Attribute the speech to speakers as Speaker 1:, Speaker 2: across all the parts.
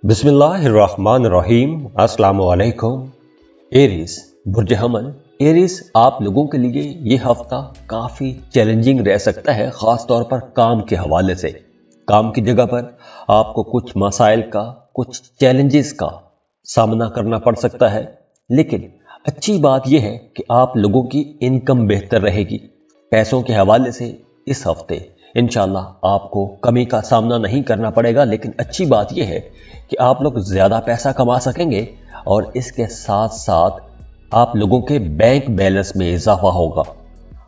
Speaker 1: बिस्मिल्लाहिर्रहमानिर्रहीम। अस्सलाम वालेकुम। एरीज, बुर्ज हमल। एरीज, आप लोगों के लिए ये हफ्ता काफ़ी चैलेंजिंग रह सकता है, ख़ास तौर पर काम के हवाले से। काम की जगह पर आपको कुछ मसाइल का, कुछ चैलेंजेस का सामना करना पड़ सकता है, लेकिन अच्छी बात यह है कि आप लोगों की इनकम बेहतर रहेगी। पैसों के हवाले से इस हफ्ते इंशाल्लाह आपको कमी का सामना नहीं करना पड़ेगा, लेकिन अच्छी बात यह है कि आप लोग ज़्यादा पैसा कमा सकेंगे और इसके साथ साथ आप लोगों के बैंक बैलेंस में इजाफा होगा।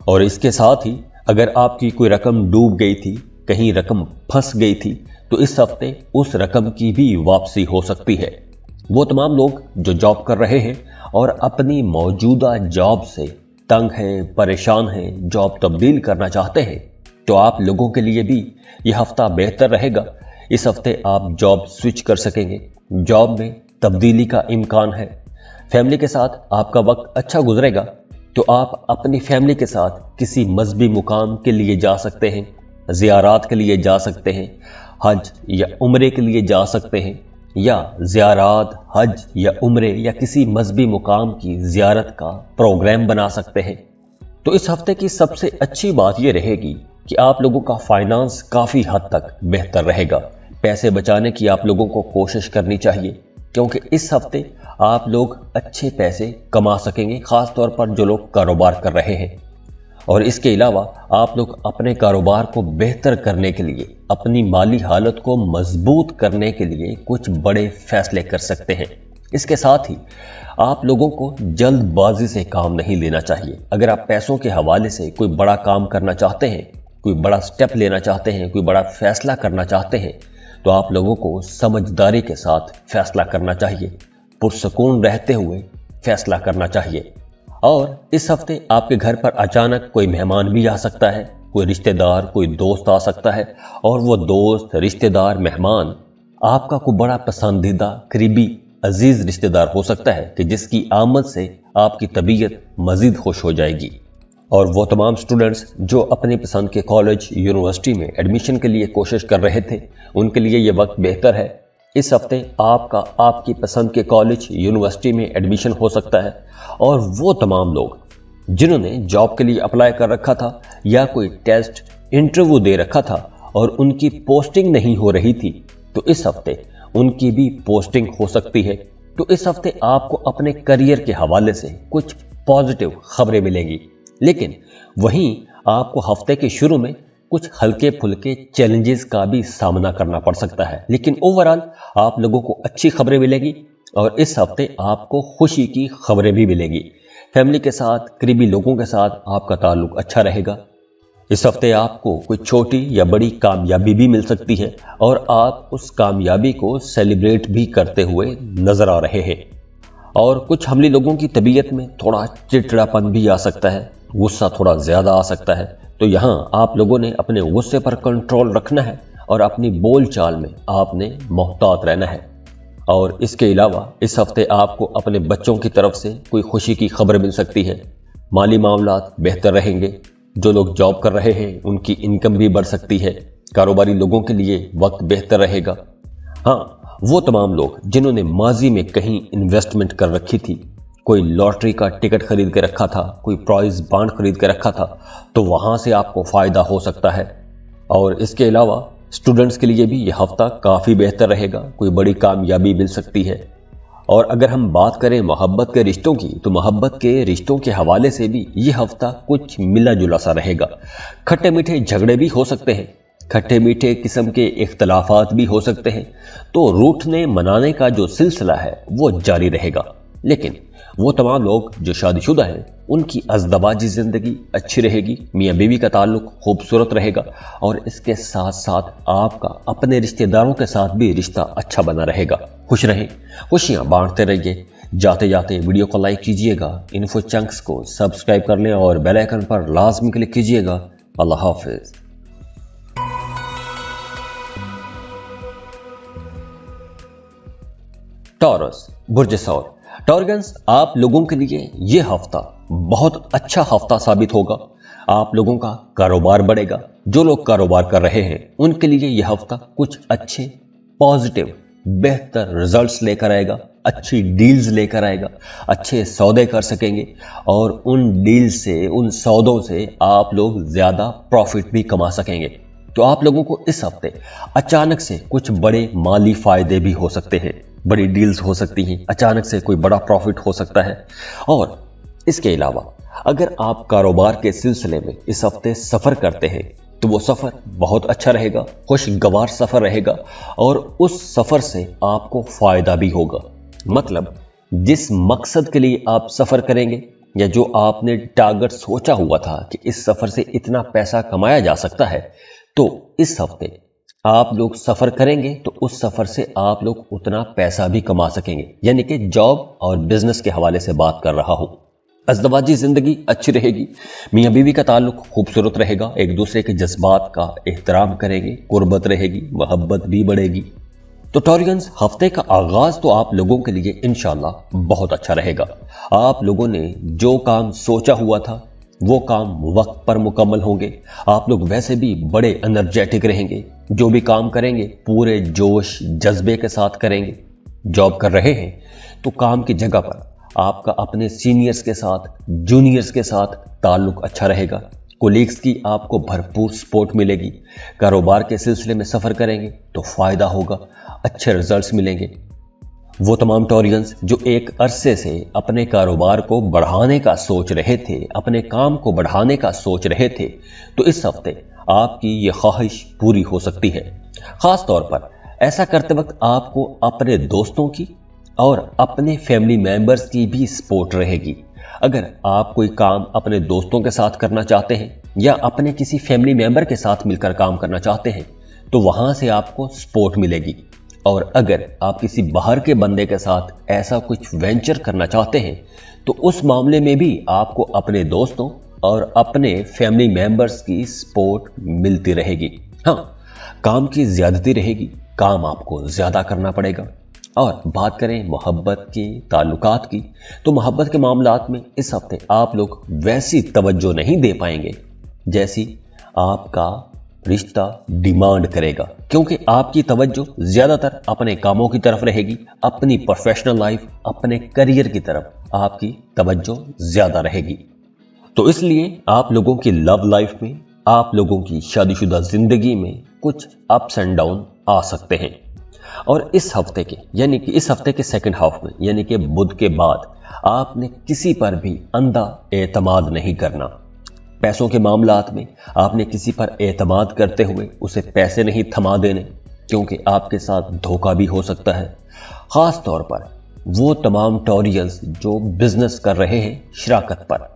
Speaker 1: और इसके साथ ही अगर आपकी कोई रकम डूब गई थी, कहीं रकम फंस गई थी, तो इस हफ्ते उस रकम की भी वापसी हो सकती है। वो तमाम लोग जो जॉब कर रहे हैं और अपनी मौजूदा जॉब से तंग हैं, परेशान हैं, जॉब तब्दील करना चाहते हैं, तो आप लोगों के लिए भी यह हफ्ता बेहतर रहेगा। इस हफ्ते आप जॉब स्विच कर सकेंगे, जॉब में तब्दीली का इम्कान है। फैमिली के साथ आपका वक्त अच्छा गुजरेगा, तो आप अपनी फैमिली के साथ किसी मजहबी मुकाम के लिए जा सकते हैं, ज़ियारात के लिए जा सकते हैं, हज या उम्रे के लिए जा सकते हैं, या ज़ियारात, हज या उम्रे या किसी मजहबी मुकाम की ज़ियारत का प्रोग्राम बना सकते हैं। तो इस हफ्ते की सबसे अच्छी बात यह रहेगी कि आप लोगों का फाइनेंस काफ़ी हद तक बेहतर रहेगा। पैसे बचाने की आप लोगों को कोशिश करनी चाहिए, क्योंकि इस हफ्ते आप लोग अच्छे पैसे कमा सकेंगे, ख़ास तौर पर जो लोग कारोबार कर रहे हैं। और इसके अलावा आप लोग अपने कारोबार को बेहतर करने के लिए, अपनी माली हालत को मजबूत करने के लिए कुछ बड़े फैसले कर सकते हैं। इसके साथ ही आप लोगों को जल्दबाजी से काम नहीं लेना चाहिए। अगर आप पैसों के हवाले से कोई बड़ा काम करना चाहते हैं, कोई बड़ा स्टेप लेना चाहते हैं, कोई बड़ा फैसला करना चाहते हैं, तो आप लोगों को समझदारी के साथ फैसला करना चाहिए, पुरसकून रहते हुए फैसला करना चाहिए। और इस हफ्ते आपके घर पर अचानक कोई मेहमान भी आ सकता है, कोई रिश्तेदार, कोई दोस्त आ सकता है, और वो दोस्त, रिश्तेदार, मेहमान आपका कोई बड़ा पसंदीदा, करीबी, अजीज रिश्तेदार हो सकता है कि जिसकी आमद से आपकी तबीयत मजीद खुश हो जाएगी। और वो तमाम स्टूडेंट्स जो अपनी पसंद के कॉलेज, यूनिवर्सिटी में एडमिशन के लिए कोशिश कर रहे थे, उनके लिए ये वक्त बेहतर है। इस हफ्ते आपकी पसंद के कॉलेज, यूनिवर्सिटी में एडमिशन हो सकता है। और वो तमाम लोग जिन्होंने जॉब के लिए अप्लाई कर रखा था या कोई टेस्ट, इंटरव्यू दे रखा था और उनकी पोस्टिंग नहीं हो रही थी, तो इस हफ्ते उनकी भी पोस्टिंग हो सकती है। तो इस हफ्ते आपको अपने करियर के हवाले से कुछ पॉजिटिव खबरें मिलेंगी, लेकिन वहीं आपको हफ्ते के शुरू में कुछ हल्के फुल्के चैलेंजेस का भी सामना करना पड़ सकता है। लेकिन ओवरऑल आप लोगों को अच्छी खबरें मिलेगी और इस हफ्ते आपको खुशी की खबरें भी मिलेगी। फैमिली के साथ, करीबी लोगों के साथ आपका ताल्लुक अच्छा रहेगा। इस हफ्ते आपको कोई छोटी या बड़ी कामयाबी भी मिल सकती है और आप उस कामयाबी को सेलिब्रेट भी करते हुए नजर आ रहे हैं। और कुछ हमली लोगों की तबीयत में थोड़ा चिड़चिड़ापन भी आ सकता है, गुस्सा थोड़ा ज़्यादा आ सकता है। तो यहाँ आप लोगों ने अपने गुस्से पर कंट्रोल रखना है और अपनी बोल चाल में आपने मोहतात रहना है। और इसके अलावा इस हफ्ते आपको अपने बच्चों की तरफ से कोई खुशी की खबर मिल सकती है। माली मामलात बेहतर रहेंगे। जो लोग जॉब कर रहे हैं उनकी इनकम भी बढ़ सकती है। कारोबारी लोगों के लिए वक्त बेहतर रहेगा। हाँ, वो तमाम लोग जिन्होंने माजी में कहीं इन्वेस्टमेंट कर रखी थी, कोई लॉटरी का टिकट खरीद के रखा था, कोई प्राइज बॉन्ड खरीद के रखा था, तो वहाँ से आपको फ़ायदा हो सकता है। और इसके अलावा स्टूडेंट्स के लिए भी यह हफ्ता काफ़ी बेहतर रहेगा, कोई बड़ी कामयाबी मिल सकती है। और अगर हम बात करें मोहब्बत के रिश्तों की, तो मोहब्बत के रिश्तों के हवाले से भी ये हफ्ता कुछ मिला जुला सा रहेगा। खट्टे मीठे झगड़े भी हो सकते हैं, खट्टे मीठे किस्म के इख्तलाफात भी हो सकते हैं। तो रूठने मनाने का जो सिलसिला है वो जारी रहेगा। लेकिन वो तमाम लोग जो शादीशुदा हैं उनकी अज़दवाजी ज़िंदगी अच्छी रहेगी, मियाँ बीवी का ताल्लुक खूबसूरत रहेगा और इसके साथ साथ आपका अपने रिश्तेदारों के साथ भी रिश्ता अच्छा बना रहेगा। खुश रहें, खुशियाँ बांटते रहिए। जाते जाते वीडियो को लाइक कीजिएगा, इन्फो चंक्स को सब्सक्राइब कर लें और बेल आइकन पर लाजमी क्लिक कीजिएगा। अल्लाह हाफिज़। टॉरस, बुर्ज सौर। टॉर्गन्स, आप लोगों के लिए यह हफ्ता बहुत अच्छा हफ्ता साबित होगा। आप लोगों का कारोबार बढ़ेगा। जो लोग कारोबार कर रहे हैं उनके लिए यह हफ्ता कुछ अच्छे पॉजिटिव बेहतर रिजल्ट्स लेकर आएगा, अच्छी डील्स लेकर आएगा, अच्छे सौदे कर सकेंगे और उन डील से, उन सौदों से आप लोग ज़्यादा प्रॉफिट भी कमा सकेंगे। तो आप लोगों को इस हफ्ते अचानक से कुछ बड़े माली फायदे भी हो सकते हैं, बड़ी डील्स हो सकती हैं, अचानक से कोई बड़ा प्रॉफिट हो सकता है। और इसके अलावा अगर आप कारोबार के सिलसिले में इस हफ्ते सफ़र करते हैं तो वो सफ़र बहुत अच्छा रहेगा, खुशगवार सफ़र रहेगा और उस सफ़र से आपको फ़ायदा भी होगा। मतलब जिस मकसद के लिए आप सफ़र करेंगे या जो आपने टारगेट सोचा हुआ था कि इस सफ़र से इतना पैसा कमाया जा सकता है, तो इस हफ्ते आप लोग सफ़र करेंगे तो उस सफ़र से आप लोग उतना पैसा भी कमा सकेंगे। यानी कि जॉब और बिजनेस के हवाले से बात कर रहा हूँ। अज़दवाजी ज़िंदगी अच्छी रहेगी, मियाँ बीवी का ताल्लुक खूबसूरत रहेगा, एक दूसरे के जज्बात का एहतराम करेंगे, कुर्बत रहेगी, मोहब्बत भी बढ़ेगी। तो टॉरियंस, हफ्ते का आगाज़ तो आप लोगों के लिए इंशाल्लाह बहुत अच्छा रहेगा। आप लोगों ने जो काम सोचा हुआ था वो काम वक्त पर मुकम्मल होंगे। आप लोग वैसे भी बड़े एनर्जेटिक रहेंगे, जो भी काम करेंगे पूरे जोश जज्बे के साथ करेंगे। जॉब कर रहे हैं तो काम की जगह पर आपका अपने सीनियर्स के साथ, जूनियर्स के साथ ताल्लुक अच्छा रहेगा, कोलीग्स की आपको भरपूर सपोर्ट मिलेगी। कारोबार के सिलसिले में सफ़र करेंगे तो फ़ायदा होगा, अच्छे रिजल्ट्स मिलेंगे। वो तमाम टॉरियंस जो एक अरसे से अपने कारोबार को बढ़ाने का सोच रहे थे, अपने काम को बढ़ाने का सोच रहे थे, तो इस हफ्ते आपकी ये ख्वाहिश पूरी हो सकती है। ख़ास तौर पर ऐसा करते वक्त आपको अपने दोस्तों की और अपने फैमिली मेंबर्स की भी सपोर्ट रहेगी। अगर आप कोई काम अपने दोस्तों के साथ करना चाहते हैं या अपने किसी फैमिली मेंबर के साथ मिलकर काम करना चाहते हैं तो वहां से आपको सपोर्ट मिलेगी। और अगर आप किसी बाहर के बंदे के साथ ऐसा कुछ वेंचर करना चाहते हैं तो उस मामले में भी आपको अपने दोस्तों और अपने फैमिली मेंबर्स की सपोर्ट मिलती रहेगी। हाँ, काम की ज्यादती रहेगी, काम आपको ज्यादा करना पड़ेगा। और बात करें मोहब्बत के ताल्लुकात की, तो मोहब्बत के मामलात में इस हफ्ते आप लोग वैसी तवज्जो नहीं दे पाएंगे जैसी आपका रिश्ता डिमांड करेगा, क्योंकि आपकी तवज्जो ज्यादातर अपने कामों की तरफ रहेगी, अपनी प्रोफेशनल लाइफ, अपने करियर की तरफ आपकी तवज्जो ज्यादा रहेगी। तो इसलिए आप लोगों की लव लाइफ में, आप लोगों की शादीशुदा जिंदगी में कुछ अप्स एंड डाउन आ सकते हैं। और इस हफ्ते के, यानी कि इस हफ्ते के सेकंड हाफ में, यानी कि बुध के बाद आपने किसी पर भी अंधा एतमाद नहीं करना। पैसों के मामलात में आपने किसी पर एतमाद करते हुए उसे पैसे नहीं थमा देने, क्योंकि आपके साथ धोखा भी हो सकता है। खास तौर पर वो तमाम टॉरियंस जो बिजनेस कर रहे हैं शराकत पर,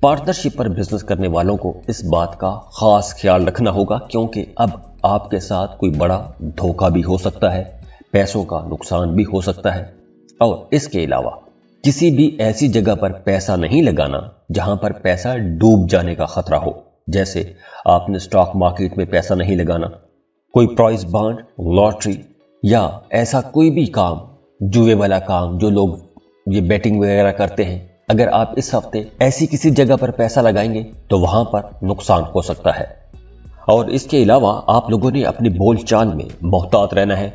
Speaker 1: पार्टनरशिप पर बिजनेस करने वालों को इस बात का खास ख्याल रखना होगा, क्योंकि अब आपके साथ कोई बड़ा धोखा भी हो सकता है, पैसों का नुकसान भी हो सकता है। और इसके अलावा किसी भी ऐसी जगह पर पैसा नहीं लगाना जहां पर पैसा डूब जाने का खतरा हो। जैसे आपने स्टॉक मार्केट में पैसा नहीं लगाना, कोई प्राइस बॉन्ड, लॉटरी या ऐसा कोई भी काम, जुए वाला काम जो लोग ये बेटिंग वगैरह करते हैं, अगर आप इस हफ्ते ऐसी किसी जगह पर पैसा लगाएंगे तो वहां पर नुकसान हो सकता है। और इसके अलावा आप लोगों ने अपनी बोलचाल में मोहतात रहना है।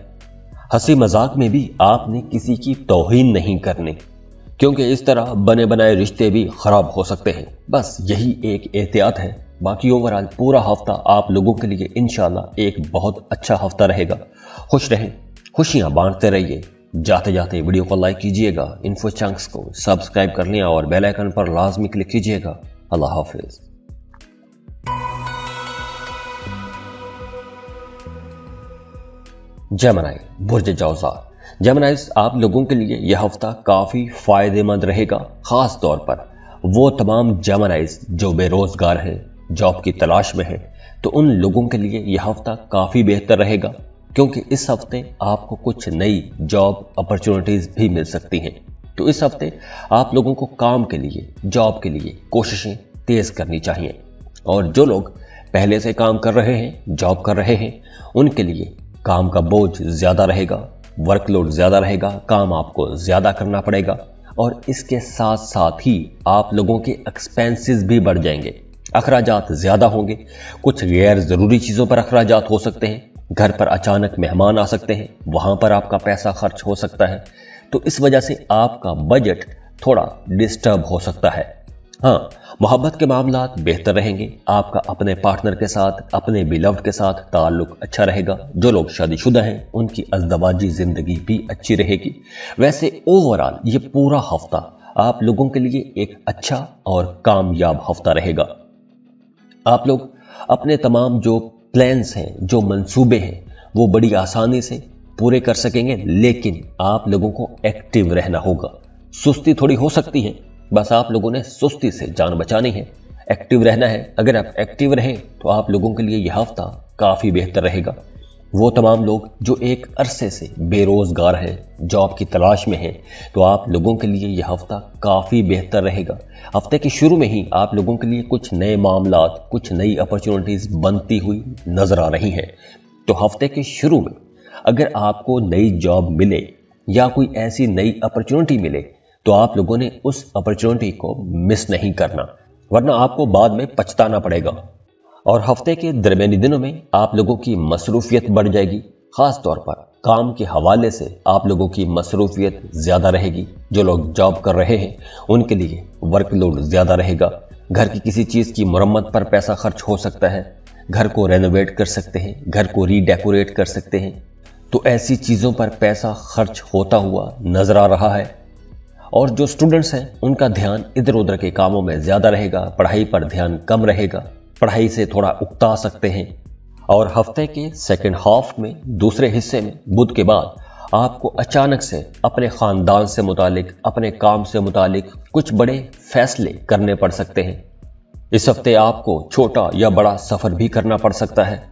Speaker 1: हंसी मजाक में भी आपने किसी की तौहीन नहीं करनी, क्योंकि इस तरह बने बनाए रिश्ते भी खराब हो सकते हैं। बस यही एक एहतियात है। बाकी ओवरऑल पूरा हफ्ता आप लोगों के लिए इंशाल्लाह एक बहुत अच्छा हफ्ता रहेगा। खुश रहें, खुशियां बांटते रहिए। जाते जाते वीडियो को लाइक कीजिएगा, इन्फो चंक्स को सब्सक्राइब कर लिया और बेल आइकन पर लाजमी क्लिक कीजिएगा। अल्लाह हाफिज। जेमिनी, बुर्ज जौज़ा। जेमिनीज़, आप लोगों के लिए यह हफ्ता काफ़ी फ़ायदेमंद रहेगा। ख़ास तौर पर वो तमाम जेमिनीज़ जो बेरोज़गार हैं, जॉब की तलाश में हैं, तो उन लोगों के लिए यह हफ्ता काफ़ी बेहतर रहेगा, क्योंकि इस हफ्ते आपको कुछ नई जॉब अपॉर्चुनिटीज़ भी मिल सकती हैं। तो इस हफ्ते आप लोगों को काम के लिए, जॉब के लिए कोशिशें तेज़ करनी चाहिए। और जो लोग पहले से काम कर रहे हैं, जॉब कर रहे हैं, उनके लिए काम का बोझ ज़्यादा रहेगा, वर्कलोड ज़्यादा रहेगा, काम आपको ज़्यादा करना पड़ेगा। और इसके साथ साथ ही आप लोगों के एक्सपेंसेस भी बढ़ जाएंगे, अखराजात ज़्यादा होंगे। कुछ गैर ज़रूरी चीज़ों पर अखराजात हो सकते हैं, घर पर अचानक मेहमान आ सकते हैं, वहां पर आपका पैसा खर्च हो सकता है, तो इस वजह से आपका बजट थोड़ा डिस्टर्ब हो सकता है। हाँ, मोहब्बत के मामलात बेहतर रहेंगे, आपका अपने पार्टनर के साथ, अपने बिलव्ड के साथ ताल्लुक अच्छा रहेगा। जो लोग शादीशुदा हैं उनकी अज़दवाजी जिंदगी भी अच्छी रहेगी। वैसे ओवरऑल ये पूरा हफ्ता आप लोगों के लिए एक अच्छा और कामयाब हफ्ता रहेगा। आप लोग अपने तमाम जो प्लान्स हैं, जो मंसूबे हैं, वो बड़ी आसानी से पूरे कर सकेंगे, लेकिन आप लोगों को एक्टिव रहना होगा। सुस्ती थोड़ी हो सकती है, बस आप लोगों ने सुस्ती से जान बचानी है, एक्टिव रहना है। अगर आप एक्टिव रहें तो आप लोगों के लिए यह हफ्ता काफ़ी बेहतर रहेगा। वो तमाम लोग जो एक अरसे से बेरोजगार हैं, जॉब की तलाश में हैं, तो आप लोगों के लिए यह हफ्ता काफ़ी बेहतर रहेगा। हफ्ते के शुरू में ही आप लोगों के लिए कुछ नए मामलात, कुछ नई अपॉर्चुनिटीज़ बनती हुई नजर आ रही हैं। तो हफ्ते के शुरू में अगर आपको नई जॉब मिले या कोई ऐसी नई अपॉर्चुनिटी मिले तो आप लोगों ने उस अपॉर्चुनिटी को मिस नहीं करना, वरना आपको बाद में पछताना पड़ेगा। और हफ्ते के दरमियानी दिनों में आप लोगों की मसरूफियत बढ़ जाएगी। खास तौर पर काम के हवाले से आप लोगों की मसरूफियत ज़्यादा रहेगी। जो लोग जॉब कर रहे हैं उनके लिए वर्कलोड ज़्यादा रहेगा। घर की किसी चीज़ की मरम्मत पर पैसा खर्च हो सकता है, घर को रेनोवेट कर सकते हैं, घर को रीडेकोरेट कर सकते हैं, तो ऐसी चीज़ों पर पैसा खर्च होता हुआ नजर आ रहा है। और जो स्टूडेंट्स हैं उनका ध्यान इधर उधर के कामों में ज़्यादा रहेगा, पढ़ाई पर ध्यान कम रहेगा, पढ़ाई से थोड़ा उकता सकते हैं। और हफ्ते के सेकंड हाफ में, दूसरे हिस्से में, बुध के बाद आपको अचानक से अपने ख़ानदान से मुतालिक, अपने काम से मुतालिक कुछ बड़े फैसले करने पड़ सकते हैं। इस हफ्ते आपको छोटा या बड़ा सफ़र भी करना पड़ सकता है।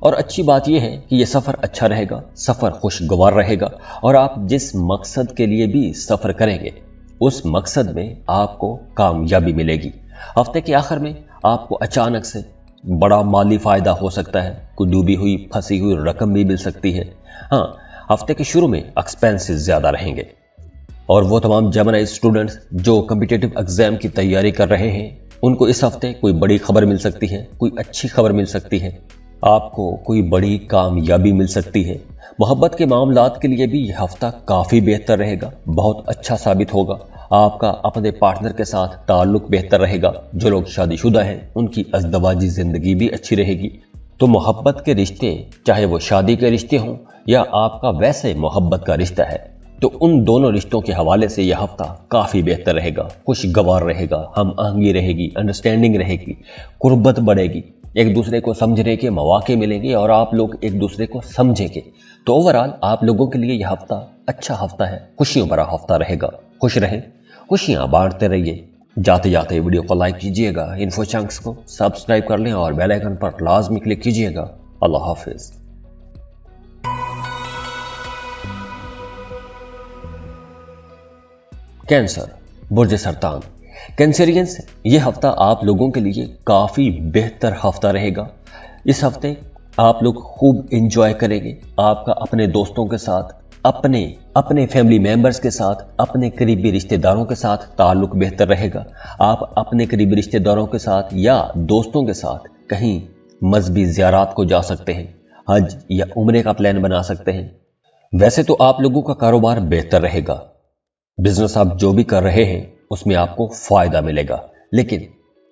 Speaker 1: और अच्छी बात यह है कि यह सफ़र अच्छा रहेगा, सफ़र खुशगवार रहेगा, और आप जिस मकसद के लिए भी सफ़र करेंगे उस मकसद में आपको कामयाबी मिलेगी। हफ्ते के आखिर में आपको अचानक से बड़ा माली फ़ायदा हो सकता है, कोई डूबी हुई फंसी हुई रकम भी मिल सकती है। हाँ, हफ्ते के शुरू में एक्सपेंसेस ज़्यादा रहेंगे। और वो तमाम जेमिनी स्टूडेंट्स जो कॉम्पिटिटिव एग्ज़ाम की तैयारी कर रहे हैं उनको इस हफ्ते कोई बड़ी खबर मिल सकती है, कोई अच्छी खबर मिल सकती है, आपको कोई बड़ी कामयाबी मिल सकती है। मोहब्बत के मामलात के लिए भी यह हफ्ता काफ़ी बेहतर रहेगा, बहुत अच्छा साबित होगा। आपका अपने पार्टनर के साथ ताल्लुक बेहतर रहेगा। जो लोग शादीशुदा हैं उनकी अज़दवाजी ज़िंदगी भी अच्छी रहेगी। तो मोहब्बत के रिश्ते, चाहे वो शादी के रिश्ते हों या आपका वैसे मोहब्बत का रिश्ता है, तो उन दोनों रिश्तों के हवाले से यह हफ्ता काफ़ी बेहतर रहेगा, खुशगवार रहेगा, हम आहंगी रहेगी, अंडरस्टैंडिंग रहेगी, कुर्बत बढ़ेगी, एक दूसरे को समझने के मौके मिलेंगे और आप लोग एक दूसरे को समझेंगे। तो ओवरऑल आप लोगों के लिए यह हफ्ता अच्छा हफ्ता है, खुशियों भरा हफ्ता रहेगा। खुश रहें, खुशियां बांटते रहिए। जाते जाते वीडियो को लाइक कीजिएगा, इन्फो चंक्स को सब्सक्राइब कर लें और बेल आइकन पर लाजमी क्लिक कीजिएगा। अल्लाह हाफिज। कैंसर, बुर्ज सरतान। कैंसरियंस, ये हफ्ता आप लोगों के लिए काफ़ी बेहतर हफ्ता रहेगा। इस हफ्ते आप लोग खूब एंजॉय करेंगे। आपका अपने दोस्तों के साथ, अपने फैमिली मेंबर्स के साथ, अपने करीबी रिश्तेदारों के साथ ताल्लुक बेहतर रहेगा। आप अपने करीबी रिश्तेदारों के साथ या दोस्तों के साथ कहीं मजहबी ज़ियारत को जा सकते हैं, हज या उम्रे का प्लान बना सकते हैं। वैसे तो आप लोगों का कारोबार बेहतर रहेगा, बिजनेस आप जो भी कर रहे हैं उसमें आपको फायदा मिलेगा। लेकिन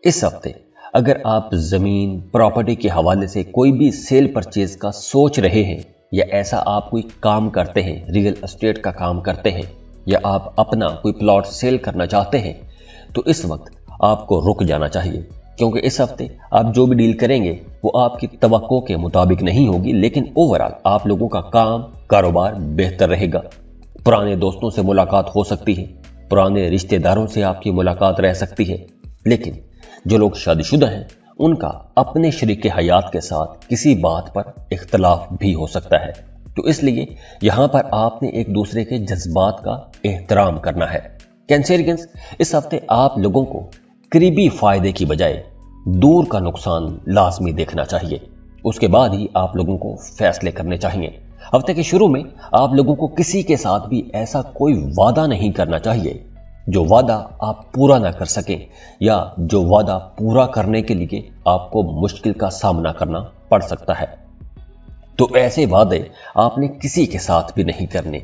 Speaker 1: इस हफ्ते अगर आप जमीन, प्रॉपर्टी के हवाले से कोई भी सेल परचेज का सोच रहे हैं, या ऐसा आप कोई काम करते हैं, रियल एस्टेट का काम करते हैं, या आप अपना कोई प्लॉट सेल करना चाहते हैं, तो इस वक्त आपको रुक जाना चाहिए। क्योंकि इस हफ्ते आप जो भी डील करेंगे वो आपकी तवक्को के मुताबिक नहीं होगी, लेकिन ओवरऑल आप लोगों का काम, कारोबार बेहतर रहेगा। पुराने दोस्तों से मुलाकात हो सकती है, पुराने रिश्तेदारों से आपकी मुलाकात रह सकती है। लेकिन जो लोग शादीशुदा हैं उनका अपने शरीक हयात के साथ किसी बात पर इख्तलाफ भी हो सकता है। तो इसलिए यहां पर आपने एक दूसरे के जज्बात का एहतराम करना है। कैंसरियंस, इस हफ्ते आप लोगों को करीबी फायदे की बजाय दूर का नुकसान लाजमी देखना चाहिए। उसके बाद ही आप लोगों को फैसले करने चाहिए। हफ्ते के शुरू में आप लोगों को किसी के साथ भी ऐसा कोई वादा नहीं करना चाहिए जो वादा आप पूरा ना कर सकें, या जो वादा पूरा करने के लिए आपको मुश्किल का सामना करना पड़ सकता है। तो ऐसे वादे आपने किसी के साथ भी नहीं करने।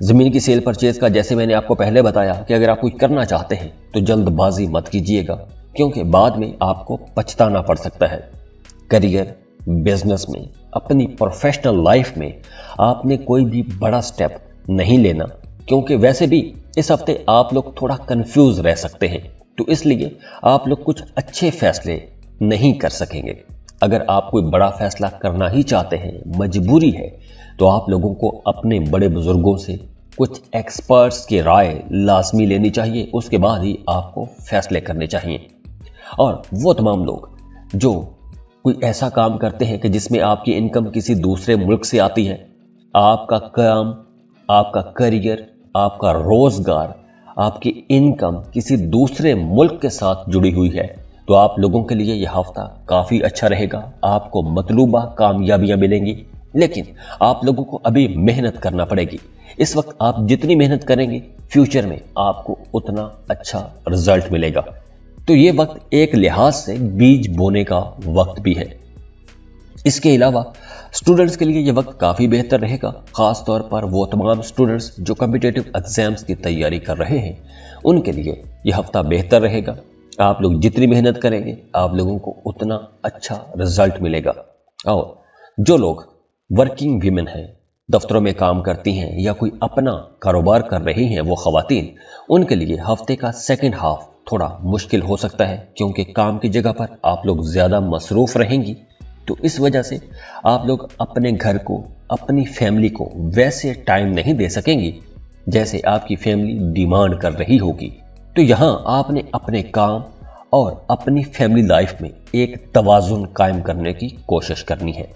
Speaker 1: जमीन की सेल परचेज का जैसे मैंने आपको पहले बताया कि अगर आप कुछ करना चाहते हैं तो जल्दबाजी मत कीजिएगा, क्योंकि बाद में आपको पछताना पड़ सकता है। करियर, बिजनेस में, अपनी प्रोफेशनल लाइफ में आपने कोई भी बड़ा स्टेप नहीं लेना, क्योंकि वैसे भी इस हफ्ते आप लोग थोड़ा कंफ्यूज रह सकते हैं। तो इसलिए आप लोग कुछ अच्छे फैसले नहीं कर सकेंगे। अगर आप कोई बड़ा फैसला करना ही चाहते हैं, मजबूरी है, तो आप लोगों को अपने बड़े बुजुर्गों से, कुछ एक्सपर्ट्स की राय लाजमी लेनी चाहिए। उसके बाद ही आपको फैसले करने चाहिए। और वो तमाम लोग जो कोई ऐसा काम करते हैं कि जिसमें आपकी इनकम किसी दूसरे मुल्क से आती है, आपका काम, आपका करियर, आपका रोजगार, आपकी इनकम किसी दूसरे मुल्क के साथ जुड़ी हुई है, तो आप लोगों के लिए यह हफ्ता काफी अच्छा रहेगा। आपको मतलूबा कामयाबियां मिलेंगी, लेकिन आप लोगों को अभी मेहनत करना पड़ेगी। इस वक्त आप जितनी मेहनत करेंगे, फ्यूचर में आपको उतना अच्छा रिजल्ट मिलेगा। तो ये वक्त एक लिहाज से बीज बोने का वक्त भी है। इसके अलावा स्टूडेंट्स के लिए यह वक्त काफी बेहतर रहेगा, खास तौर पर वो तमाम स्टूडेंट्स जो कॉम्पिटिटिव एग्जाम्स की तैयारी कर रहे हैं, उनके लिए यह हफ्ता बेहतर रहेगा। आप लोग जितनी मेहनत करेंगे, आप लोगों को उतना अच्छा रिजल्ट मिलेगा। और जो लोग वर्किंग वीमेन हैं, दफ्तरों में काम करती हैं या कोई अपना कारोबार कर रही हैं, वो खवातीन, उनके लिए हफ्ते का सेकंड हाफ थोड़ा मुश्किल हो सकता है, क्योंकि काम की जगह पर आप लोग ज्यादा मसरूफ रहेंगी। तो इस वजह से आप लोग अपने घर को, अपनी फैमिली को वैसे टाइम नहीं दे सकेंगी जैसे आपकी फैमिली डिमांड कर रही होगी। तो यहां आपने अपने काम और अपनी फैमिली लाइफ में एक तवाजुन कायम करने की कोशिश करनी है।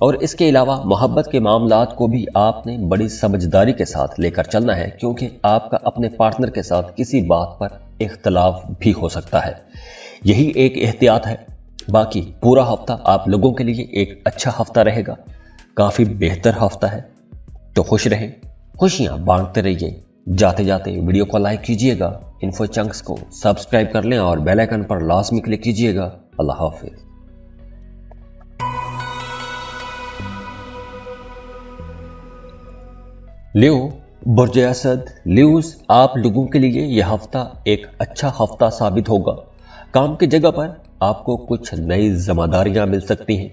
Speaker 1: और इसके अलावा मोहब्बत के मामलात को भी आपने बड़ी समझदारी के साथ लेकर चलना है, क्योंकि आपका अपने पार्टनर के साथ किसी बात पर इख्तलाफ भी हो सकता है। यही एक एहतियात है। बाकी पूरा हफ्ता आप लोगों के लिए एक अच्छा हफ्ता रहेगा, काफी बेहतर हफ्ता है। तो खुश रहें, खुशियां बांटते रहिए। जाते जाते वीडियो को लाइक कीजिएगा, इन्फो चंक्स को सब्सक्राइब कर लें और बेल आइकन पर लाजमी क्लिक कीजिएगा। अल्लाह हाफिज। लियो, बुर्ज असद, लियोज, आप लोगों के लिए यह हफ्ता एक अच्छा हफ्ता साबित होगा। काम की जगह पर आपको कुछ नई जिम्मेदारियां मिल सकती हैं,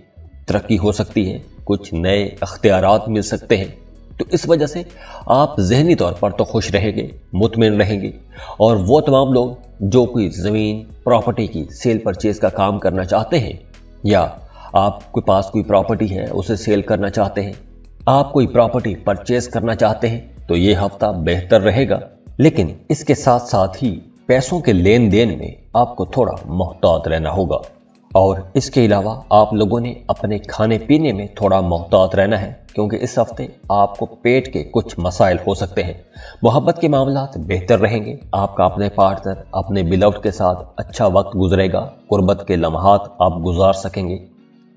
Speaker 1: तरक्की हो सकती है, कुछ नए अख्तियारात मिल सकते हैं। तो इस वजह से आप जहनी तौर पर तो खुश रहेंगे, मुतमिन रहेंगे। और वो तमाम लोग जो कोई ज़मीन, प्रॉपर्टी की सेल परचेज का काम करना चाहते हैं, या आपके पास कोई प्रॉपर्टी है उसे सेल करना चाहते हैं, आप कोई प्रॉपर्टी परचेज करना चाहते हैं, तो ये हफ्ता बेहतर रहेगा। लेकिन इसके साथ साथ ही पैसों के लेन देन में आपको थोड़ा मोहतात रहना होगा। और इसके अलावा आप लोगों ने अपने खाने पीने में थोड़ा मोहतात रहना है, क्योंकि इस हफ्ते आपको पेट के कुछ मसाइल हो सकते हैं। मोहब्बत के मामलात बेहतर रहेंगे, आपका अपने पार्टनर, अपने बिलव्ड के साथ अच्छा वक्त गुजरेगा, कुर्बत के लम्हात आप गुजार सकेंगे।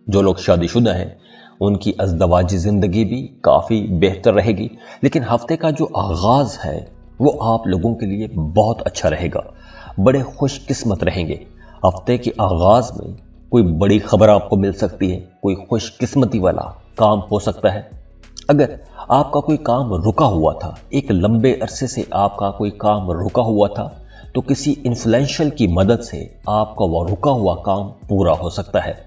Speaker 1: जो लोग शादीशुदा हैं उनकी अज़दवाजी जिंदगी भी काफ़ी बेहतर रहेगी। लेकिन हफ्ते का जो आगाज़ है वो आप लोगों के लिए बहुत अच्छा रहेगा, बड़े खुशकिस्मत रहेंगे। हफ्ते के आगाज़ में कोई बड़ी खबर आपको मिल सकती है, कोई खुशकिस्मती वाला काम हो सकता है। अगर आपका कोई काम रुका हुआ था, एक लंबे अरसे से आपका कोई काम रुका हुआ था, तो किसी इन्फ्लुएंशियल की मदद से आपका वो रुका हुआ काम पूरा हो सकता है।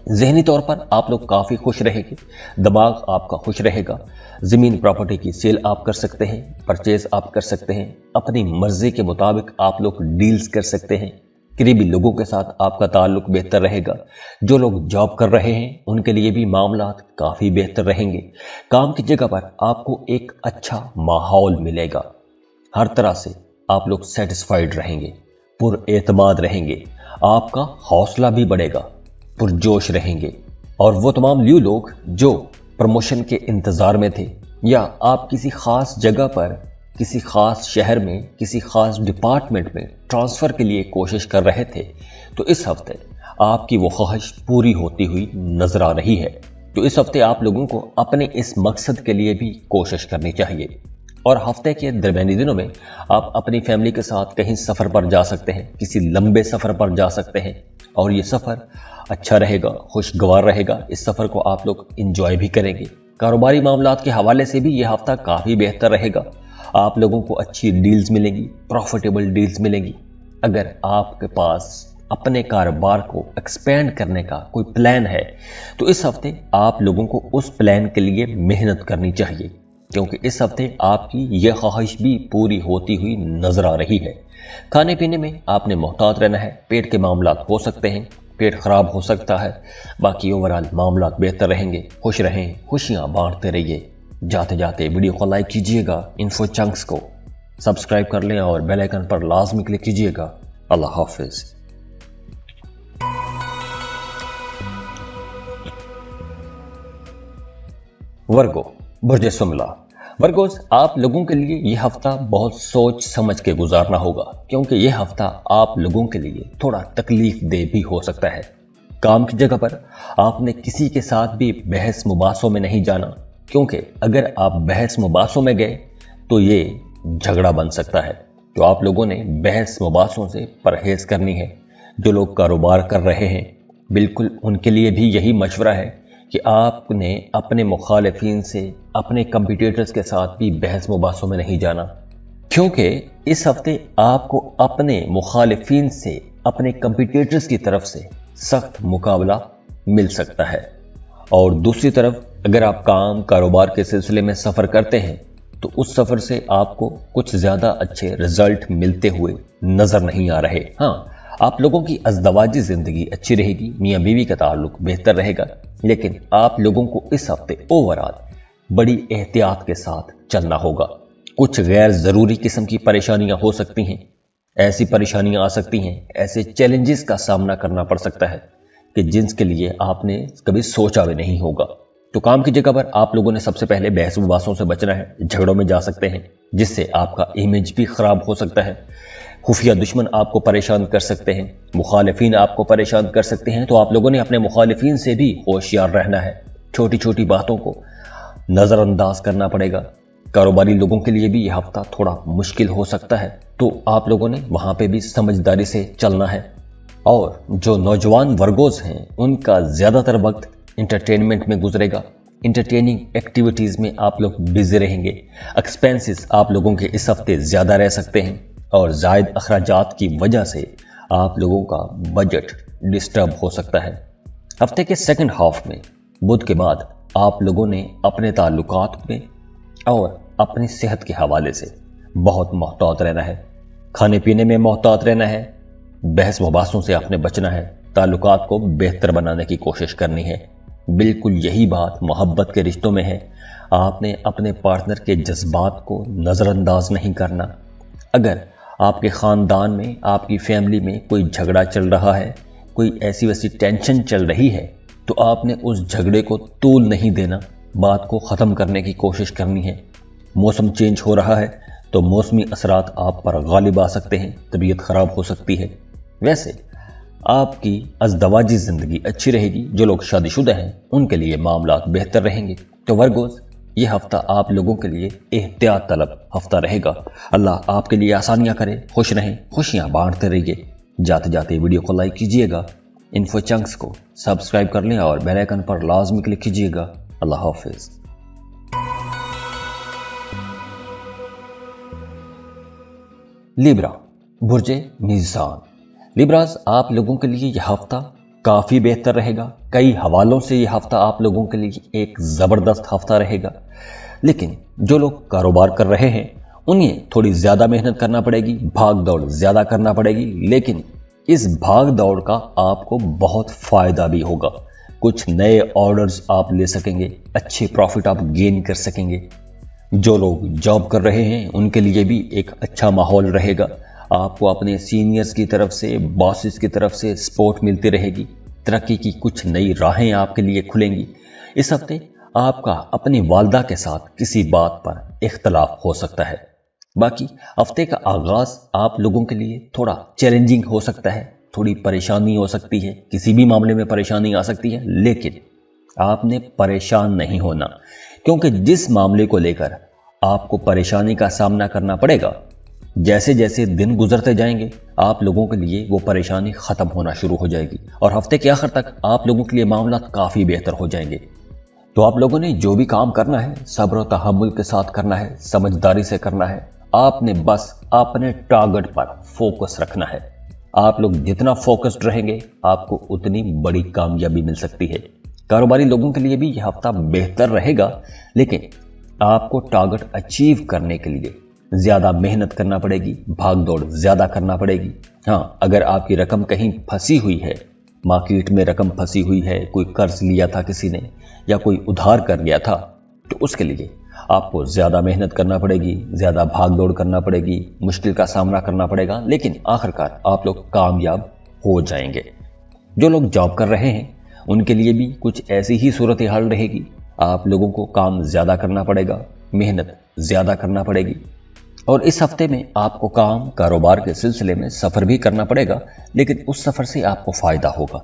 Speaker 1: ज़हनी तौर पर आप लोग काफ़ी खुश रहेंगे, दिमाग आपका खुश रहेगा। ज़मीन, प्रॉपर्टी की सेल आप कर सकते हैं, परचेज आप कर सकते हैं, अपनी मर्जी के मुताबिक आप लोग डील्स कर सकते हैं। करीबी लोगों के साथ आपका ताल्लुक बेहतर रहेगा। जो लोग जॉब कर रहे हैं उनके लिए भी मामलात काफ़ी बेहतर रहेंगे। काम की जगह पर आपको एक अच्छा माहौल मिलेगा, हर तरह से आप लोग सेटिस्फाइड रहेंगे, पुरएतमाद रहेंगे, आपका हौसला भी बढ़ेगा, पुरजोश रहेंगे। और वो तमाम लियो लोग जो प्रमोशन के इंतज़ार में थे, या आप किसी ख़ास जगह पर, किसी ख़ास शहर में, किसी ख़ास डिपार्टमेंट में ट्रांसफ़र के लिए कोशिश कर रहे थे, तो इस हफ्ते आपकी वो ख्वाहिश पूरी होती हुई नज़र आ रही है। तो इस हफ्ते आप लोगों को अपने इस मकसद के लिए भी कोशिश करनी चाहिए। और हफ्ते के दरमियानी दिनों में आप अपनी फैमिली के साथ कहीं सफ़र पर जा सकते हैं, किसी लंबे सफ़र पर जा सकते हैं। और ये सफ़र अच्छा रहेगा, खुशगवार रहेगा। इस सफर को आप लोग एंजॉय भी करेंगे। कारोबारी मामलात के हवाले से भी यह हफ्ता काफी बेहतर रहेगा। आप लोगों को अच्छी डील्स मिलेंगी, प्रॉफिटेबल डील्स मिलेंगी। अगर आपके पास अपने कारोबार को एक्सपेंड करने का कोई प्लान है तो इस हफ्ते आप लोगों को उस प्लान के लिए मेहनत करनी चाहिए, क्योंकि इस हफ्ते आपकी यह ख्वाहिश भी पूरी होती हुई नजर आ रही है। खाने पीने में आपने मोहतात रहना है। पेट के मामलात हो सकते हैं, पेट खराब हो सकता है। बाकी ओवरऑल मामलात बेहतर रहेंगे। खुश रहें, खुशियां बांटते रहिए। जाते जाते वीडियो को लाइक कीजिएगा, इन्फो चंक्स को सब्सक्राइब कर लें और बेल आइकन पर लाजमी क्लिक कीजिएगा। अल्लाह हाफिज। वर्गो, बुर्ज सुमला। वर्गोस, आप लोगों के लिए यह हफ्ता बहुत सोच समझ के गुजारना होगा, क्योंकि यह हफ्ता आप लोगों के लिए थोड़ा तकलीफ दे भी हो सकता है। काम की जगह पर आपने किसी के साथ भी बहस मुबासों में नहीं जाना, क्योंकि अगर आप बहस मुबासों में गए तो ये झगड़ा बन सकता है। तो आप लोगों ने बहस मुबासों से परहेज करनी है। जो लोग कारोबार कर रहे हैं, बिल्कुल उनके लिए भी यही मशवरा है कि आपने अपने मुखालिफिन से, अपने कंपटीटर्स के साथ भी बहस मुबासों में नहीं जाना, क्योंकि इस हफ्ते आपको अपने मुखालिफिन से, अपने कंपटीटर्स की तरफ से सख्त मुकाबला मिल सकता है। और दूसरी तरफ अगर आप काम कारोबार के सिलसिले में सफ़र करते हैं तो उस सफ़र से आपको कुछ ज़्यादा अच्छे रिजल्ट मिलते हुए नज़र नहीं आ रहे। हाँ, आप लोगों की अज़दवाजी ज़िंदगी अच्छी रहेगी, मियाँ बीवी का ताल्लुक बेहतर रहेगा, लेकिन आप लोगों को इस हफ्ते ओवरऑल बड़ी एहतियात के साथ चलना होगा। कुछ गैर ज़रूरी किस्म की परेशानियां हो सकती हैं। ऐसी परेशानियां आ सकती हैं, ऐसे चैलेंजेस का सामना करना पड़ सकता है कि जिनके लिए आपने कभी सोचा भी नहीं होगा। तो काम की जगह पर आप लोगों ने सबसे पहले बहस मुबासों से बचना है। झगड़ों में जा सकते हैं, जिससे आपका इमेज भी खराब हो सकता है। खुफिया दुश्मन आपको परेशान कर सकते हैं, मुखालिफिन आपको परेशान कर सकते हैं। तो आप लोगों ने अपने मुखालिफिन से भी होशियार रहना है। छोटी छोटी बातों को नज़रअंदाज करना पड़ेगा। कारोबारी लोगों के लिए भी यह हफ्ता थोड़ा मुश्किल हो सकता है, तो आप लोगों ने वहां पे भी समझदारी से चलना है। और जो नौजवान वर्गोज हैं, उनका ज़्यादातर वक्त इंटरटेनमेंट में गुजरेगा। इंटरटेनिंग एक्टिविटीज़ में आप लोग बिजी रहेंगे। एक्सपेंसेस आप लोगों के इस हफ्ते ज़्यादा रह सकते हैं और जायद अखराजात की वजह से आप लोगों का बजट डिस्टर्ब हो सकता है। हफ्ते के सेकंड हाफ में बुध के बाद आप लोगों ने अपने ताल्लुकात में और अपनी सेहत के हवाले से बहुत मोहतात रहना है। खाने पीने में मोहतात रहना है। बहस मुबासों से आपने बचना है। ताल्लुकात को बेहतर बनाने की कोशिश करनी है। बिल्कुल यही बात मोहब्बत के रिश्तों में है। आपने अपने पार्टनर के जज्बात को नज़रअंदाज नहीं करना। अगर आपके ख़ानदान में, आपकी फैमिली में कोई झगड़ा चल रहा है, कोई ऐसी वैसी टेंशन चल रही है, तो आपने उस झगड़े को तूल नहीं देना। बात को ख़त्म करने की कोशिश करनी है। मौसम चेंज हो रहा है तो मौसमी असरात आप पर गालिब आ सकते हैं, तबीयत ख़राब हो सकती है। वैसे आपकी अज़दवाजी ज़िंदगी अच्छी रहेगी। जो लोग शादीशुदा हैं उनके लिए मामलात बेहतर रहेंगे। तो वर्गोज़, ये हफ्ता आप लोगों के लिए एहतियात तलब हफ्ता रहेगा। अल्लाह आपके लिए आसानियां करे। खुश रहें, खुशियां बांटते रहिए। जाते जाते वीडियो को लाइक कीजिएगा, इन्फो चंक्स को सब्सक्राइब कर लें और बेल आइकन पर लाजमी क्लिक कीजिएगा। अल्लाह हाफिज। लिब्रा, बुर्जे मीज़ान। लिब्रास, आप लोगों के लिए यह हफ्ता काफ़ी बेहतर रहेगा। कई हवालों से यह हफ्ता आप लोगों के लिए एक ज़बरदस्त हफ्ता रहेगा। लेकिन जो लोग कारोबार कर रहे हैं उन्हें थोड़ी ज़्यादा मेहनत करना पड़ेगी, भाग दौड़ ज़्यादा करना पड़ेगी। लेकिन इस भाग दौड़ का आपको बहुत फ़ायदा भी होगा। कुछ नए ऑर्डर्स आप ले सकेंगे, अच्छे प्रॉफिट आप गेन कर सकेंगे। जो लोग जॉब कर रहे हैं उनके लिए भी एक अच्छा माहौल रहेगा। आपको अपने सीनियर्स की तरफ से, बॉसेस की तरफ से सपोर्ट मिलती रहेगी। तरक्की की कुछ नई राहें आपके लिए खुलेंगी। इस हफ्ते आपका अपनी वालदा के साथ किसी बात पर इख्तलाफ हो सकता है। बाकी हफ्ते का आगाज आप लोगों के लिए थोड़ा चैलेंजिंग हो सकता है, थोड़ी परेशानी हो सकती है, किसी भी मामले में परेशानी आ सकती है। लेकिन आपने परेशान नहीं होना, क्योंकि जिस मामले को लेकर आपको परेशानी का सामना करना पड़ेगा जैसे जैसे दिन गुजरते जाएंगे आप लोगों के लिए वो परेशानी खत्म होना शुरू हो जाएगी और हफ्ते के आखिर तक आप लोगों के लिए मामला काफी बेहतर हो जाएंगे। तो आप लोगों ने जो भी काम करना है सब्र और तहम्मुल के साथ करना है, समझदारी से करना है। आपने बस अपने टारगेट पर फोकस रखना है। आप लोग जितना फोकस्ड रहेंगे आपको उतनी बड़ी कामयाबी मिल सकती है। कारोबारी लोगों के लिए भी यह हफ्ता बेहतर रहेगा, लेकिन आपको टारगेट अचीव करने के लिए ज्यादा मेहनत करना पड़ेगी, भागदौड़ ज्यादा करना पड़ेगी। हाँ, अगर आपकी रकम कहीं फंसी हुई है, मार्केट में रकम फंसी हुई है, कोई कर्ज लिया था किसी ने या कोई उधार कर गया था, तो उसके लिए आपको ज्यादा मेहनत करना पड़ेगी, ज्यादा भागदौड़ करना पड़ेगी, मुश्किल का सामना करना पड़ेगा, लेकिन आखिरकार आप लोग कामयाब हो जाएंगे। जो लोग जॉब कर रहे हैं उनके लिए भी कुछ ऐसी ही सूरत हाल रहेगी। आप लोगों को काम ज्यादा करना पड़ेगा, मेहनत ज्यादा करना पड़ेगी और इस हफ्ते में आपको काम कारोबार के सिलसिले में सफर भी करना पड़ेगा, लेकिन उस सफर से आपको फायदा होगा।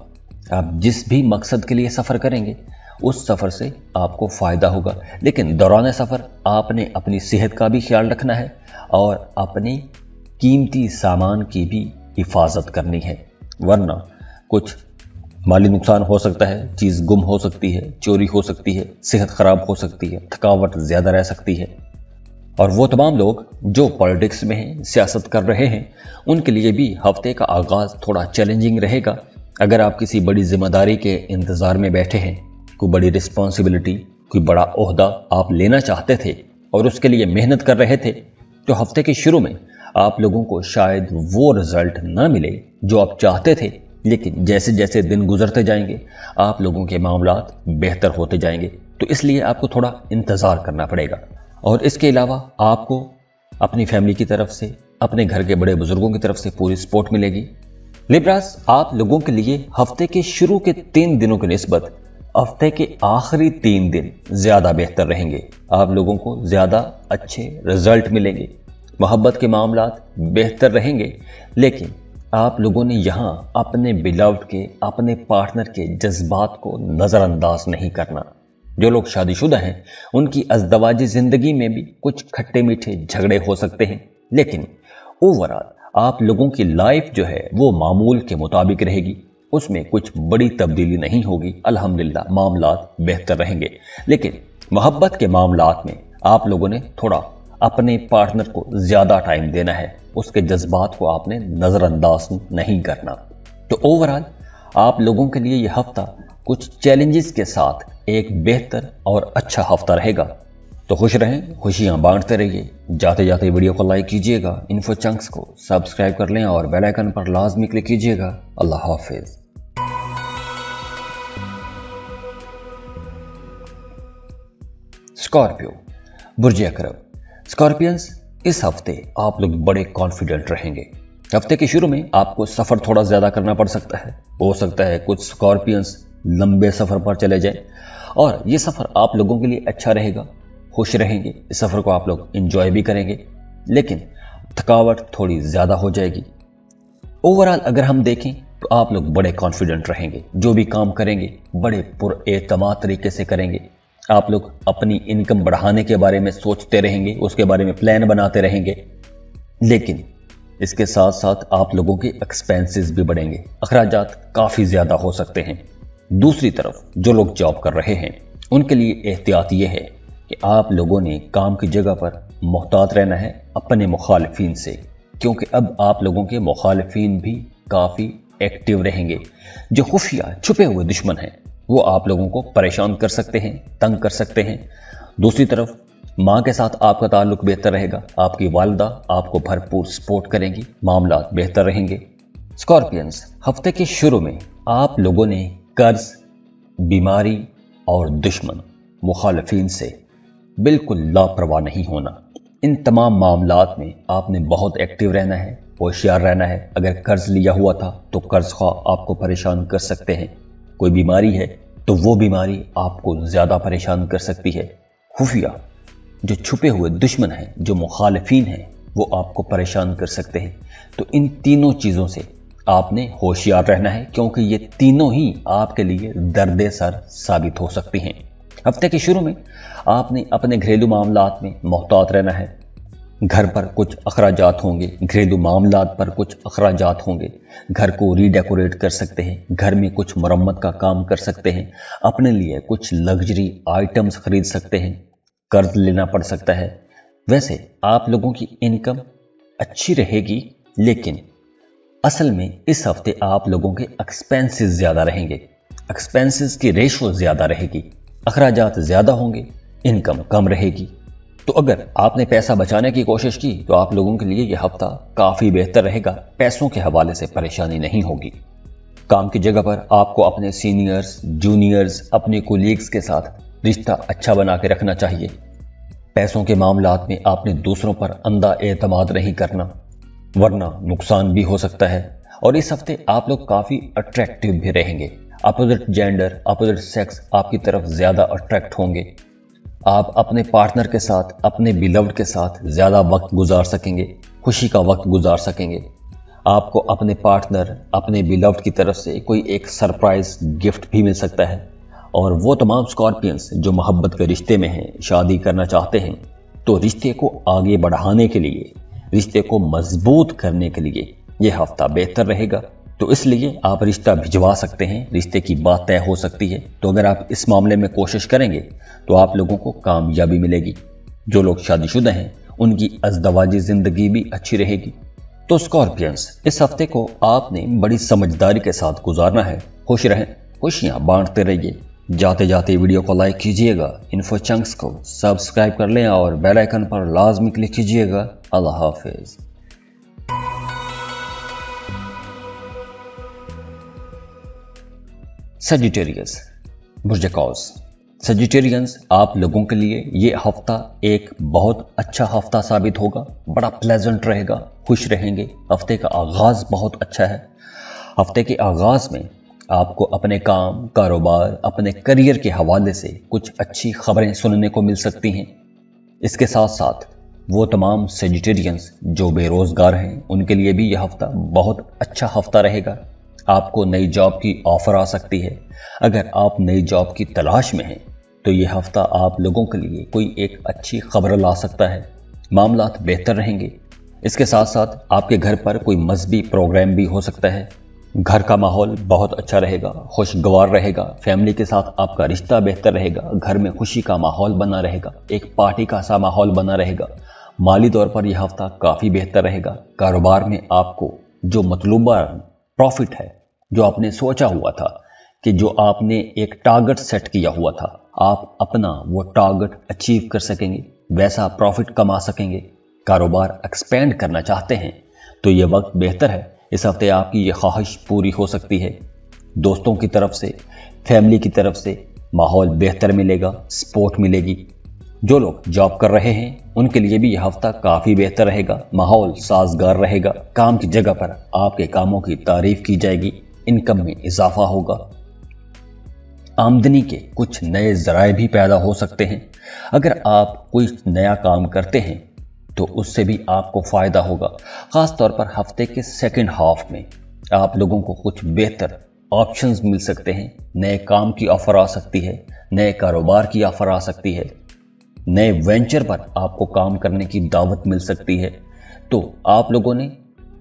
Speaker 1: आप जिस भी मकसद के लिए सफर करेंगे उस सफर से आपको फायदा होगा, लेकिन दौरान सफर आपने अपनी सेहत का भी ख्याल रखना है और अपने कीमती सामान की भी हिफाजत करनी है, वरना कुछ माली नुकसान हो सकता है, चीज गुम हो सकती है, चोरी हो सकती है, सेहत खराब हो सकती है, थकावट ज्यादा रह सकती है। और वो तमाम लोग जो पॉलिटिक्स में हैं, सियासत कर रहे हैं, उनके लिए भी हफ्ते का आगाज थोड़ा चैलेंजिंग रहेगा। अगर आप किसी बड़ी जिम्मेदारी के इंतजार में बैठे हैं, कोई बड़ी रिस्पॉन्सिबिलिटी, कोई बड़ा ओहदा आप लेना चाहते थे और उसके लिए मेहनत कर रहे थे, तो हफ्ते के शुरू में आप लोगों को शायद वो रिजल्ट ना मिले जो आप चाहते थे, लेकिन जैसे जैसे दिन गुजरते जाएंगे आप लोगों के मामलात बेहतर होते जाएंगे। तो इसलिए आपको थोड़ा इंतजार करना पड़ेगा। और इसके अलावा आपको अपनी फैमिली की तरफ से, अपने घर के बड़े बुजुर्गों की तरफ से पूरी सपोर्ट मिलेगी। लिब्रास, आप लोगों के लिए हफ्ते के शुरू के 3 दिनों की निस्बत हफ्ते के आखिरी 3 दिन ज्यादा बेहतर रहेंगे। आप लोगों को ज्यादा अच्छे रिजल्ट मिलेंगे, मोहब्बत के मामलात बेहतर रहेंगे, लेकिन आप लोगों ने यहाँ अपने बिलव्ड के, अपने पार्टनर के जज्बात को नजरअंदाज नहीं करना। जो लोग शादीशुदा हैं उनकी अज़दवाजी जिंदगी में भी कुछ खट्टे मीठे झगड़े हो सकते हैं, लेकिन ओवरऑल आप लोगों की लाइफ जो है वो मामूल के मुताबिक रहेगी, उसमें कुछ बड़ी तब्दीली नहीं होगी। अल्हम्दुलिल्लाह मामलात बेहतर रहेंगे, लेकिन मोहब्बत के मामलात में आप लोगों ने थोड़ा अपने पार्टनर को ज्यादा टाइम देना है, उसके जज्बात को आपने नजरअंदाज नहीं करना। तो ओवरऑल आप लोगों के लिए यह हफ्ता कुछ चैलेंजेस के साथ एक बेहतर और अच्छा हफ्ता रहेगा। तो खुश रहें, खुशियां बांटते रहिए। जाते जाते वीडियो को लाइक कीजिएगा, इन्फो चंक्स को सब्सक्राइब कर लें और बेल आइकन पर लाजमी क्लिक कीजिएगा। अल्लाह हाफिज। स्कॉर्पियो, बुर्ज अकरब। स्कॉर्पियंस, इस हफ्ते आप लोग बड़े कॉन्फिडेंट रहेंगे। हफ्ते के शुरू में आपको सफर थोड़ा ज्यादा करना पड़ सकता है। हो सकता है कुछ स्कॉर्पियंस लंबे सफर पर चले जाए और ये सफर आप लोगों के लिए अच्छा रहेगा, खुश रहेंगे, इस सफर को आप लोग एंजॉय भी करेंगे, लेकिन थकावट थोड़ी ज्यादा हो जाएगी। ओवरऑल अगर हम देखें तो आप लोग बड़े कॉन्फिडेंट रहेंगे, जो भी काम करेंगे बड़े पुरएतमाद तरीके से करेंगे। आप लोग अपनी इनकम बढ़ाने के बारे में सोचते रहेंगे, उसके बारे में प्लान बनाते रहेंगे, लेकिन इसके साथ साथ आप लोगों के एक्सपेंसेस भी बढ़ेंगे, अखराजात काफी ज्यादा हो सकते हैं। दूसरी तरफ जो लोग जॉब कर रहे हैं उनके लिए एहतियात यह है कि आप लोगों ने काम की जगह पर मोहतात रहना है अपने मुखालिफिन से, क्योंकि अब आप लोगों के मुखालिफिन भी काफी एक्टिव रहेंगे। जो खुफिया छुपे हुए दुश्मन हैं वो आप लोगों को परेशान कर सकते हैं, तंग कर सकते हैं। दूसरी तरफ माँ के साथ आपका ताल्लुक बेहतर रहेगा, आपकी वालिदा आपको भरपूर सपोर्ट करेंगी, मामला बेहतर रहेंगे। स्कॉर्पियंस, हफ्ते के शुरू में आप लोगों ने कर्ज, बीमारी और दुश्मन, मुखालिफिन से बिल्कुल लापरवाह नहीं होना। इन तमाम मामलात में आपने बहुत एक्टिव रहना है, होशियार रहना है। अगर कर्ज लिया हुआ था तो कर्ज ख्वाह आपको परेशान कर सकते हैं, कोई बीमारी है तो वो बीमारी आपको ज्यादा परेशान कर सकती है। खुफिया जो छुपे हुए दुश्मन हैं, जो मुखालिफिन हैं, वो आपको परेशान कर सकते हैं। तो इन तीनों चीजों से आपने होशियार रहना है, क्योंकि ये तीनों ही आपके लिए दर्द सर साबित हो सकती हैं। हफ्ते के शुरू में आपने अपने घरेलू मामलात में मोहतात रहना है, घर पर कुछ अखराजात होंगे, घरेलू मामलात पर कुछ अखराजात होंगे, घर को रीडेकोरेट कर सकते हैं, घर में कुछ मरम्मत का काम कर सकते हैं, अपने लिए कुछ लग्जरी आइटम्स खरीद सकते हैं, कर्ज लेना पड़ सकता है। वैसे आप लोगों की इनकम अच्छी रहेगी, लेकिन असल में इस हफ्ते आप लोगों के एक्सपेंसेस ज़्यादा रहेंगे, एक्सपेंसेस की रेशो ज़्यादा रहेगी, अखराजात ज़्यादा होंगे, इनकम कम रहेगी। तो अगर आपने पैसा बचाने की कोशिश की तो आप लोगों के लिए यह हफ्ता काफ़ी बेहतर रहेगा, पैसों के हवाले से परेशानी नहीं होगी। काम की जगह पर आपको अपने सीनियर्स, जूनियर्स, अपने कोलीग्स के साथ रिश्ता अच्छा बना के रखना चाहिए। पैसों के मामलात में आपने दूसरों पर अंधा एतमाद नहीं करना, वरना नुकसान भी हो सकता है। और इस हफ्ते आप लोग काफ़ी अट्रैक्टिव भी रहेंगे, अपोजिट जेंडर, अपोजिट सेक्स आपकी तरफ ज़्यादा अट्रैक्ट होंगे। आप अपने पार्टनर के साथ, अपने बिलव्ड के साथ ज़्यादा वक्त गुजार सकेंगे, खुशी का वक्त गुजार सकेंगे। आपको अपने पार्टनर, अपने बिलव्ड की तरफ से कोई एक सरप्राइज गिफ्ट भी मिल सकता है। और वो तमाम स्कॉर्पियंस जो मोहब्बत के रिश्ते में हैं, शादी करना चाहते हैं, तो रिश्ते को आगे बढ़ाने के लिए, रिश्ते को मजबूत करने के लिए ये हफ्ता बेहतर रहेगा। तो इसलिए आप रिश्ता भिजवा सकते हैं, रिश्ते की बात तय हो सकती है। तो अगर आप इस मामले में कोशिश करेंगे तो आप लोगों को कामयाबी मिलेगी। जो लोग शादीशुदा हैं उनकी अज़दवाजी ज़िंदगी भी अच्छी रहेगी। तो स्कॉर्पियंस, इस हफ्ते को आपने बड़ी समझदारी के साथ गुजारना है। खुश रहें, खुशियाँ बांटते रहिए। जाते जाते वीडियो को लाइक कीजिएगा, इन्फो चंक्स को सब्सक्राइब कर लें और बेल आइकन पर लाजमी क्लिक कीजिएगा। अल्लाह हाफिज़। सजिटेरियस, बुर्ज कौस। सजिटेरियंस, आप लोगों के लिए ये हफ्ता एक बहुत अच्छा हफ्ता साबित होगा, बड़ा प्लेजेंट रहेगा, खुश रहेंगे। हफ्ते का आगाज़ बहुत अच्छा है। हफ्ते के आगाज़ में आपको अपने काम, कारोबार, अपने करियर के हवाले से कुछ अच्छी खबरें सुनने को मिल सकती हैं। इसके साथ साथ वो तमाम सजिटेरियंस जो बेरोज़गार हैं उनके लिए भी यह हफ्ता बहुत अच्छा हफ्ता रहेगा। आपको नई जॉब की ऑफ़र आ सकती है। अगर आप नई जॉब की तलाश में हैं तो ये हफ्ता आप लोगों के लिए कोई एक अच्छी खबर ला सकता है। मामलात बेहतर रहेंगे। इसके साथ साथ आपके घर पर कोई मजहबी प्रोग्राम भी हो सकता है। घर का माहौल बहुत अच्छा रहेगा, खुशगवार रहेगा। फैमिली के साथ आपका रिश्ता बेहतर रहेगा, घर में खुशी का माहौल बना रहेगा, एक पार्टी का सा माहौल बना रहेगा। माली तौर पर यह हफ्ता काफ़ी बेहतर रहेगा। कारोबार में आपको जो मतलूबा प्रॉफिट है, जो आपने सोचा हुआ था कि जो आपने एक टारगेट सेट किया हुआ था, आप अपना वो टारगेट अचीव कर सकेंगे, वैसा प्रॉफिट कमा सकेंगे। कारोबार एक्सपेंड करना चाहते हैं तो ये वक्त बेहतर है। इस हफ्ते आपकी ये ख्वाहिश पूरी हो सकती है। दोस्तों की तरफ से, फैमिली की तरफ से माहौल बेहतर मिलेगा, सपोर्ट मिलेगी। जो लोग जॉब कर रहे हैं उनके लिए भी यह हफ्ता काफ़ी बेहतर रहेगा, माहौल साजगार रहेगा। काम की जगह पर आपके कामों की तारीफ की जाएगी, इनकम में इजाफा होगा। आमदनी के कुछ नए ज़राए भी पैदा हो सकते हैं। अगर आप कोई नया काम करते हैं तो उससे भी आपको फ़ायदा होगा। ख़ास तौर पर हफ्ते के सेकंड हाफ में आप लोगों को कुछ बेहतर ऑप्शंस मिल सकते हैं। नए काम की ऑफ़र आ सकती है, नए कारोबार की ऑफ़र आ सकती है, नए वेंचर पर आपको काम करने की दावत मिल सकती है। तो आप लोगों ने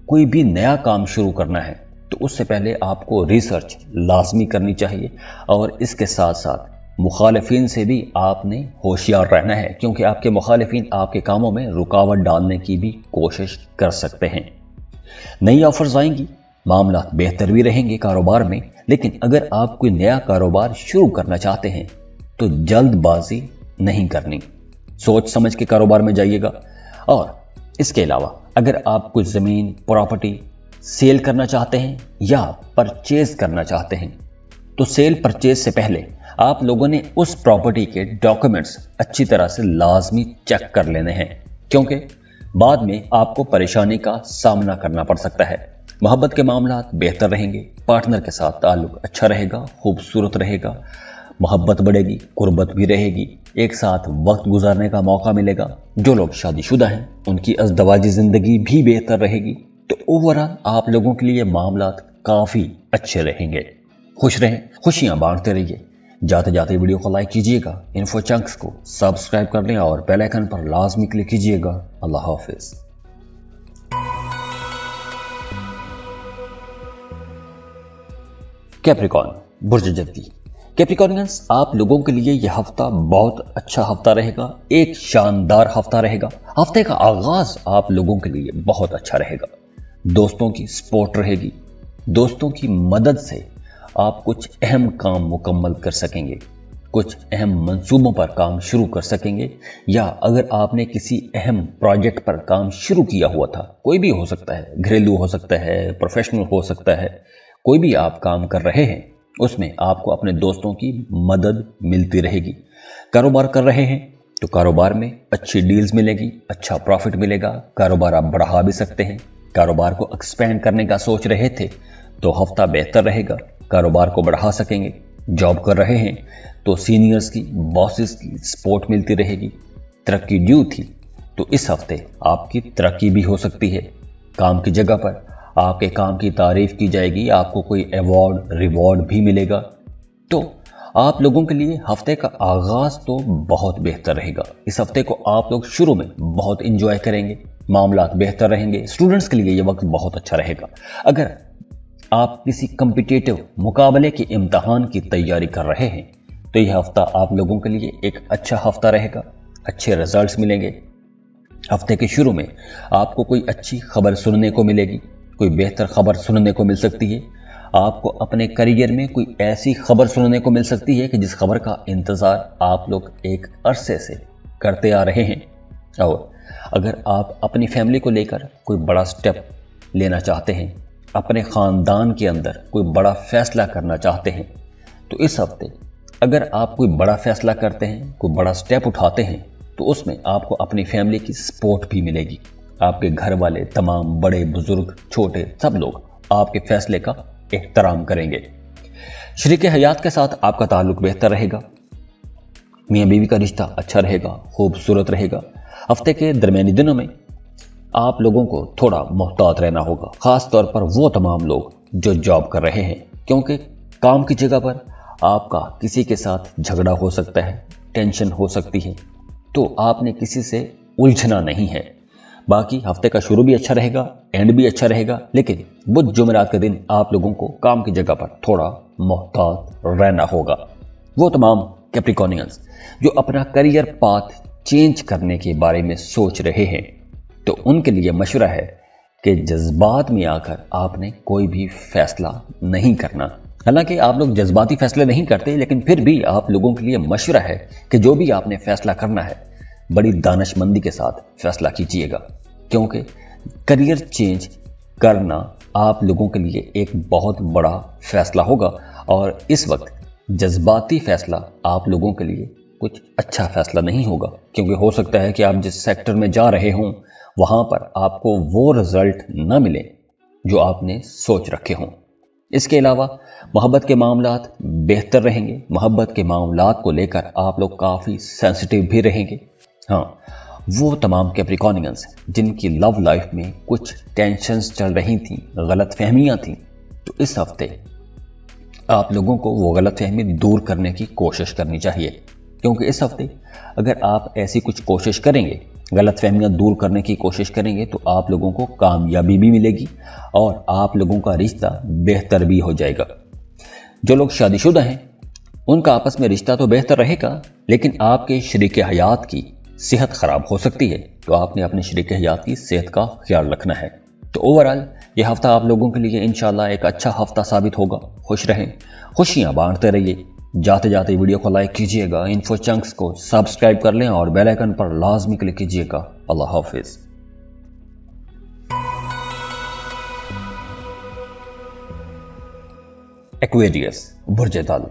Speaker 1: कोई भी नया काम शुरू करना है तो उससे पहले आपको रिसर्च लाजमी करनी चाहिए। और इसके साथ साथ मुखालिफिन से भी आपने होशियार रहना है, क्योंकि आपके मुखालिफिन आपके कामों में रुकावट डालने की भी कोशिश कर सकते हैं। नई ऑफर्स आएंगी, मामला बेहतर भी रहेंगे कारोबार में। लेकिन अगर आप कोई नया कारोबार शुरू करना चाहते हैं तो जल्दबाजी नहीं करनी, सोच समझ के कारोबार में जाइएगा। और इसके अलावा अगर आप कुछ ज़मीन, प्रॉपर्टी सेल करना चाहते हैं या परचेज करना चाहते हैं तो सेल परचेज से पहले आप लोगों ने उस प्रॉपर्टी के डॉक्यूमेंट्स अच्छी तरह से लाजमी चेक कर लेने हैं, क्योंकि बाद में आपको परेशानी का सामना करना पड़ सकता है। मोहब्बत के मामला बेहतर रहेंगे, पार्टनर के साथ ताल्लुक अच्छा रहेगा, खूबसूरत रहेगा, मोहब्बत बढ़ेगी, कुर्बत भी रहेगी, एक साथ वक्त गुजारने का मौका मिलेगा। जो लोग शादीशुदा हैं उनकी अज़दवाजी ज़िंदगी भी बेहतर रहेगी। तो ओवरऑल आप लोगों के लिए मामला काफ़ी अच्छे रहेंगे। खुश रहें, खुशियाँ बांटते रहिए। जाते जाते वीडियो को लाइक कीजिएगा, इन्फो चंक्स को सब्सक्राइब कर लें और बेल आइकन पर लाजमी क्लिक कीजिएगा। अल्लाह हाफिज। कैप्रिकॉर्न, बुर्ज जद्दी। कैप्रिकॉर्नियंस, आप लोगों के लिए यह हफ्ता बहुत अच्छा हफ्ता रहेगा, एक शानदार हफ्ता रहेगा। हफ्ते का आगाज आप लोगों के लिए बहुत अच्छा रहेगा। दोस्तों की सपोर्ट रहेगी, दोस्तों की मदद से आप कुछ अहम काम मुकम्मल कर सकेंगे, कुछ अहम मंसूबों पर काम शुरू कर सकेंगे, या अगर आपने किसी अहम प्रोजेक्ट पर काम शुरू किया हुआ था, कोई भी हो सकता है, घरेलू हो सकता है, प्रोफेशनल हो सकता है, कोई भी आप काम कर रहे हैं, उसमें आपको अपने दोस्तों की मदद मिलती रहेगी। कारोबार कर रहे हैं तो कारोबार में अच्छी डील्स मिलेगी, अच्छा प्रॉफिट मिलेगा, कारोबार आप बढ़ा भी सकते हैं। कारोबार को एक्सपेंड करने का सोच रहे थे तो हफ्ता बेहतर रहेगा, कारोबार को बढ़ा सकेंगे। जॉब कर रहे हैं तो सीनियर्स की, बॉसेस की सपोर्ट मिलती रहेगी। तरक्की ड्यू थी तो इस हफ्ते आपकी तरक्की भी हो सकती है। काम की जगह पर आपके काम की तारीफ की जाएगी, आपको कोई अवार्ड रिवॉर्ड भी मिलेगा। तो आप लोगों के लिए हफ्ते का आगाज तो बहुत बेहतर रहेगा। इस हफ्ते को आप लोग शुरू में बहुत इंजॉय करेंगे, मामलात बेहतर रहेंगे। स्टूडेंट्स के लिए ये वक्त बहुत अच्छा रहेगा। अगर आप किसी कॉम्पिटिटिव मुकाबले के इम्तिहान की तैयारी कर रहे हैं तो यह हफ्ता आप लोगों के लिए एक अच्छा हफ्ता रहेगा, अच्छे रिजल्ट्स मिलेंगे। हफ्ते के शुरू में आपको कोई अच्छी खबर सुनने को मिलेगी, कोई बेहतर खबर सुनने को मिल सकती है। आपको अपने करियर में कोई ऐसी खबर सुनने को मिल सकती है कि जिस खबर का इंतज़ार आप लोग एक अरसे से करते आ रहे हैं। और अगर आप अपनी फैमिली को लेकर कोई बड़ा स्टेप लेना चाहते हैं, अपने ख़ानदान के अंदर कोई बड़ा फैसला करना चाहते हैं, तो इस हफ्ते अगर आप कोई बड़ा फैसला करते हैं, कोई बड़ा स्टेप उठाते हैं, तो उसमें आपको अपनी फैमिली की सपोर्ट भी मिलेगी। आपके घर वाले, तमाम बड़े बुजुर्ग छोटे सब लोग आपके फैसले का एहतराम करेंगे। शरीके हयात के साथ आपका ताल्लुक बेहतर रहेगा। मियाँ बीवी का रिश्ता अच्छा रहेगा, खूबसूरत रहेगा। हफ्ते के दरमियानी दिनों में आप लोगों को थोड़ा मोहतात रहना होगा, खास तौर पर वो तमाम लोग जो जॉब कर रहे हैं, क्योंकि काम की जगह पर आपका किसी के साथ झगड़ा हो सकता है, टेंशन हो सकती है, तो आपने किसी से उलझना नहीं है। बाकी हफ्ते का शुरू भी अच्छा रहेगा, एंड भी अच्छा रहेगा, लेकिन बुध जुमेरात के दिन आप लोगों को काम की जगह पर थोड़ा मोहतात रहना होगा। वो तमाम कैप्रिकॉर्नियंस जो अपना करियर पाथ चेंज करने के बारे में सोच रहे हैं, तो उनके लिए मशवरा है कि जज्बात में आकर आपने कोई भी फैसला नहीं करना। हालांकि आप लोग जज्बाती फैसले नहीं करते, लेकिन फिर भी आप लोगों के लिए मशवरा है कि जो भी आपने फैसला करना है, बड़ी दानिशमंदी के साथ फैसला कीजिएगा, क्योंकि करियर चेंज करना आप लोगों के लिए एक बहुत बड़ा फैसला होगा। और इस वक्त जज्बाती फैसला आप लोगों के लिए कुछ अच्छा फैसला नहीं होगा, क्योंकि हो सकता है कि आप जिस सेक्टर में जा रहे हों वहाँ पर आपको वो रिजल्ट न मिले जो आपने सोच रखे हों। इसके अलावा मोहब्बत के मामलात बेहतर रहेंगे। मोहब्बत के मामलात को लेकर आप लोग काफ़ी सेंसिटिव भी रहेंगे। हाँ, वो तमाम कैप्रिकॉर्नियंस जिनकी लव लाइफ में कुछ टेंशन्स चल रही थी, गलत फहमियाँ थीं, तो इस हफ्ते आप लोगों को वो गलत फहमी दूर करने की कोशिश करनी चाहिए, क्योंकि इस हफ्ते अगर आप ऐसी कुछ कोशिश करेंगे, गलत फहमियाँ दूर करने की कोशिश करेंगे, तो आप लोगों को कामयाबी भी मिलेगी और आप लोगों का रिश्ता बेहतर भी हो जाएगा। जो लोग शादीशुदा हैं उनका आपस में रिश्ता तो बेहतर रहेगा, लेकिन आपके शरीके हयात की सेहत खराब हो सकती है, तो आपने अपने शरीके हयात की सेहत का ख्याल रखना है। तो ओवरऑल यह हफ्ता आप लोगों के लिए इंशाल्लाह एक अच्छा हफ्ता साबित होगा। खुश रहें, खुशियां बांटते रहिए। जाते जाते वीडियो को लाइक कीजिएगा, इन्फो चंक्स को सब्सक्राइब कर लें और बेल आइकन पर लाजमी क्लिक कीजिएगा। अल्लाह हाफिज। एक्वेरियस, बुर्ज दल।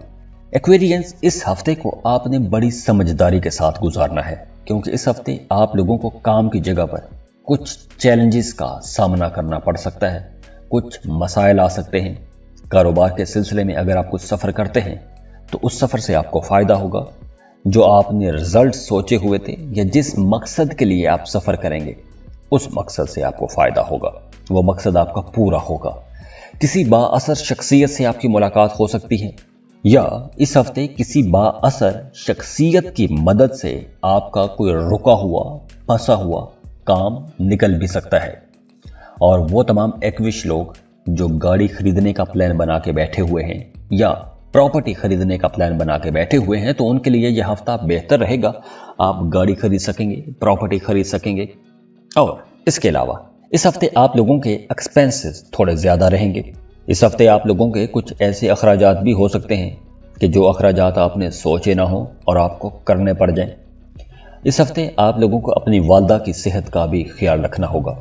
Speaker 1: एक्वेरियंस, इस हफ्ते को आपने बड़ी समझदारी के साथ गुजारना है, क्योंकि इस हफ्ते आप लोगों को काम की जगह पर कुछ चैलेंजेस का सामना करना पड़ सकता है, कुछ मसाइल आ सकते हैं। कारोबार के सिलसिले में अगर आप कुछ सफ़र करते हैं तो उस सफ़र से आपको फ़ायदा होगा। जो आपने रिजल्ट सोचे हुए थे या जिस मकसद के लिए आप सफ़र करेंगे, उस मकसद से आपको फ़ायदा होगा, वो मकसद आपका पूरा होगा। किसी बाअसर शख्सियत से आपकी मुलाकात हो सकती है, या इस हफ्ते किसी बाअसर शख्सियत की मदद से आपका कोई रुका हुआ फंसा हुआ काम निकल भी सकता है। और वो तमाम एक्विश लोग जो गाड़ी खरीदने का प्लान बना के बैठे हुए हैं या प्रॉपर्टी खरीदने का प्लान बना के बैठे हुए हैं, तो उनके लिए यह हफ्ता बेहतर रहेगा। आप गाड़ी खरीद सकेंगे, प्रॉपर्टी खरीद सकेंगे। और इसके अलावा इस हफ्ते आप लोगों के एक्सपेंसेस थोड़े ज्यादा रहेंगे। इस हफ्ते आप लोगों के कुछ ऐसे अखराजात भी हो सकते हैं कि जो अखराजात आपने सोचे ना हो और आपको करने पड़ जाएं। इस हफ्ते आप लोगों को अपनी वालदा की सेहत का भी ख्याल रखना होगा।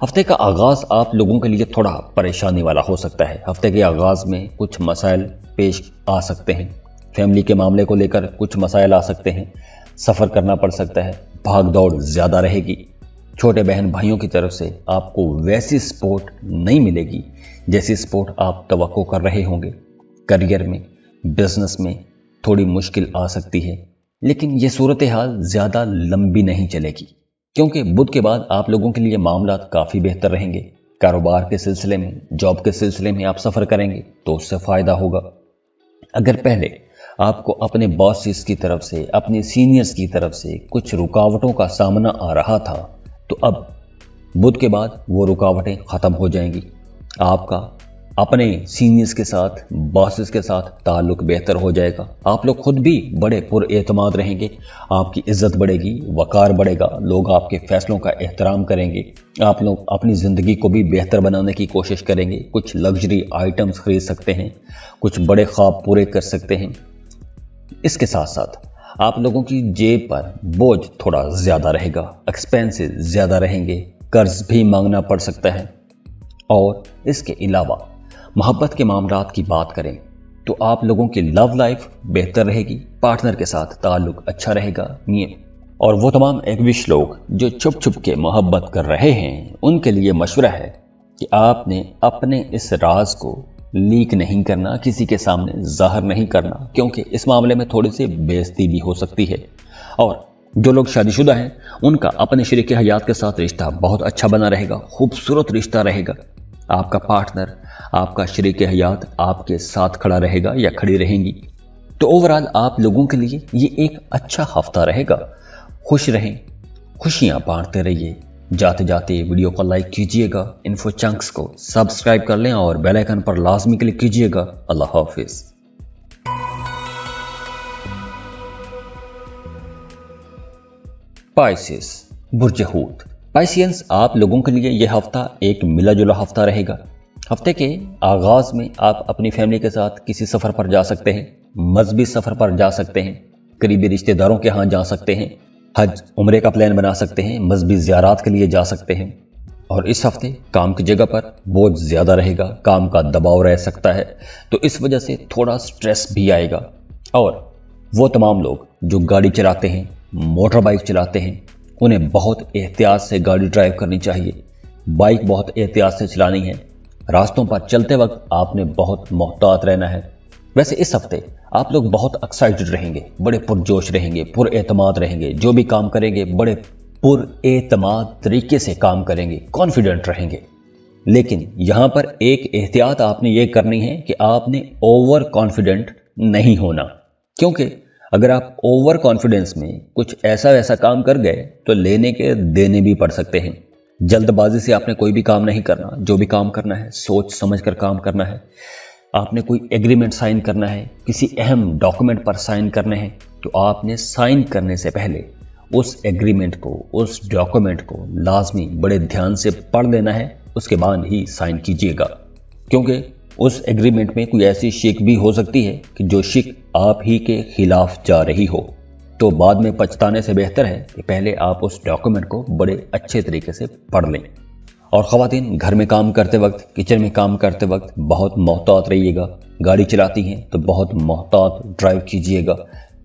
Speaker 1: हफ्ते का आगाज आप लोगों के लिए थोड़ा परेशानी वाला हो सकता है। हफ्ते के आगाज में कुछ मसाइल पेश आ सकते हैं। फैमिली के मामले को लेकर कुछ मसाइल आ सकते हैं। सफर करना पड़ सकता है। भाग दौड़ ज्यादा रहेगी। छोटे बहन भाइयों की तरफ से आपको वैसी सपोर्ट नहीं मिलेगी जैसी सपोर्ट आप तवक्को कर रहे होंगे। करियर में, बिजनेस में थोड़ी मुश्किल आ सकती है, लेकिन यह सूरत हाल ज्यादा लंबी नहीं चलेगी, क्योंकि बुध के बाद आप लोगों के लिए मामला काफी बेहतर रहेंगे। कारोबार के सिलसिले में, जॉब के सिलसिले में आप सफर करेंगे तो उससे फायदा होगा। अगर पहले आपको अपने बॉसेस की तरफ से, अपने सीनियर्स की तरफ से कुछ रुकावटों का सामना आ रहा था, तो अब बुध के बाद वो रुकावटें खत्म हो जाएंगी। आपका अपने सीनियर्स के साथ, बॉसेस के साथ ताल्लुक बेहतर हो जाएगा। आप लोग खुद भी बड़े पुरएतमाद रहेंगे। आपकी इज्जत बढ़ेगी, वकार बढ़ेगा। लोग आपके फैसलों का एहतराम करेंगे। आप लोग अपनी ज़िंदगी को भी बेहतर बनाने की कोशिश करेंगे। कुछ लग्जरी आइटम्स खरीद सकते हैं, कुछ बड़े ख्वाब पूरे कर सकते हैं। इसके साथ साथ आप लोगों की जेब पर बोझ थोड़ा ज़्यादा रहेगा। एक्सपेंसेस ज़्यादा रहेंगे। कर्ज भी मांगना पड़ सकता है। और इसके अलावा मोहब्बत के मामलात की बात करें तो आप लोगों की लव लाइफ बेहतर रहेगी। पार्टनर के साथ ताल्लुक अच्छा रहेगा। और वो तमाम एक्विश लोग जो छुप छुप के मोहब्बत कर रहे हैं, उनके लिए मशवरा है कि आपने अपने इस राज को लीक नहीं करना, किसी के सामने जाहिर नहीं करना, क्योंकि इस मामले में थोड़ी सी बेइज्जती भी हो सकती है। और जो लोग शादीशुदा हैं, उनका अपने शरीक हयात के साथ रिश्ता बहुत अच्छा बना रहेगा। खूबसूरत रिश्ता रहेगा। आपका पार्टनर, आपका शरीक हयात आपके साथ खड़ा रहेगा या खड़ी रहेंगी। तो ओवरऑल आप लोगों के लिए ये एक अच्छा हफ्ता रहेगा। खुश रहें, खुशियां बांटते रहिए। जाते जाते वीडियो को लाइक कीजिएगा, इन्फो चंक्स को सब्सक्राइब कर लें और बेल आइकन पर लाजमी क्लिक कीजिएगा। अल्लाह हाफिज। पाइसेस, बुर्ज हूत। पाइसियंस, आप लोगों के लिए यह हफ्ता एक मिला जुला हफ्ता रहेगा। हफ्ते के आगाज में आप अपनी फैमिली के साथ किसी सफर पर जा सकते हैं। मजहबी सफर पर जा सकते हैं। करीबी रिश्तेदारों के यहाँ जा सकते हैं। हज उम्रे का प्लान बना सकते हैं। मजहबी ज़ियारात के लिए जा सकते हैं। और इस हफ्ते काम की जगह पर बोझ ज़्यादा रहेगा। काम का दबाव रह सकता है, तो इस वजह से थोड़ा स्ट्रेस भी आएगा। और वो तमाम लोग जो गाड़ी चलाते हैं, मोटर बाइक चलाते हैं, उन्हें बहुत एहतियात से गाड़ी ड्राइव करनी चाहिए। बाइक बहुत एहतियात से चलानी है। रास्तों पर चलते वक्त आपने बहुत मोहतात रहना है। वैसे इस हफ्ते आप लोग बहुत एक्साइटेड रहेंगे, बड़े पुरजोश रहेंगे, पुरएतमाद रहेंगे। जो भी काम करेंगे बड़े पुरएतमाद तरीके से काम करेंगे, कॉन्फिडेंट रहेंगे। लेकिन यहां पर एक एहतियात आपने ये करनी है कि आपने ओवर कॉन्फिडेंट नहीं होना, क्योंकि अगर आप ओवर कॉन्फिडेंस में कुछ ऐसा वैसा काम कर गए तो लेने के देने भी पड़ सकते हैं। जल्दबाजी से आपने कोई भी काम नहीं करना। जो भी काम करना है सोच समझ कर काम करना है। आपने कोई एग्रीमेंट साइन करना है, किसी अहम डॉक्यूमेंट पर साइन करने हैं, तो आपने साइन करने से पहले उस एग्रीमेंट को, उस डॉक्यूमेंट को लाजमी बड़े ध्यान से पढ़ लेना है। उसके बाद ही साइन कीजिएगा, क्योंकि उस एग्रीमेंट में कोई ऐसी शिक भी हो सकती है कि जो शिक आप ही के खिलाफ जा रही हो। तो बाद में पछताने से बेहतर है कि पहले आप उस डॉक्यूमेंट को बड़े अच्छे तरीके से पढ़ लें। और ख़वातीन, घर में काम करते वक्त, किचन में काम करते वक्त बहुत मोहतात रहिएगा। गाड़ी चलाती हैं तो बहुत मोहतात ड्राइव कीजिएगा।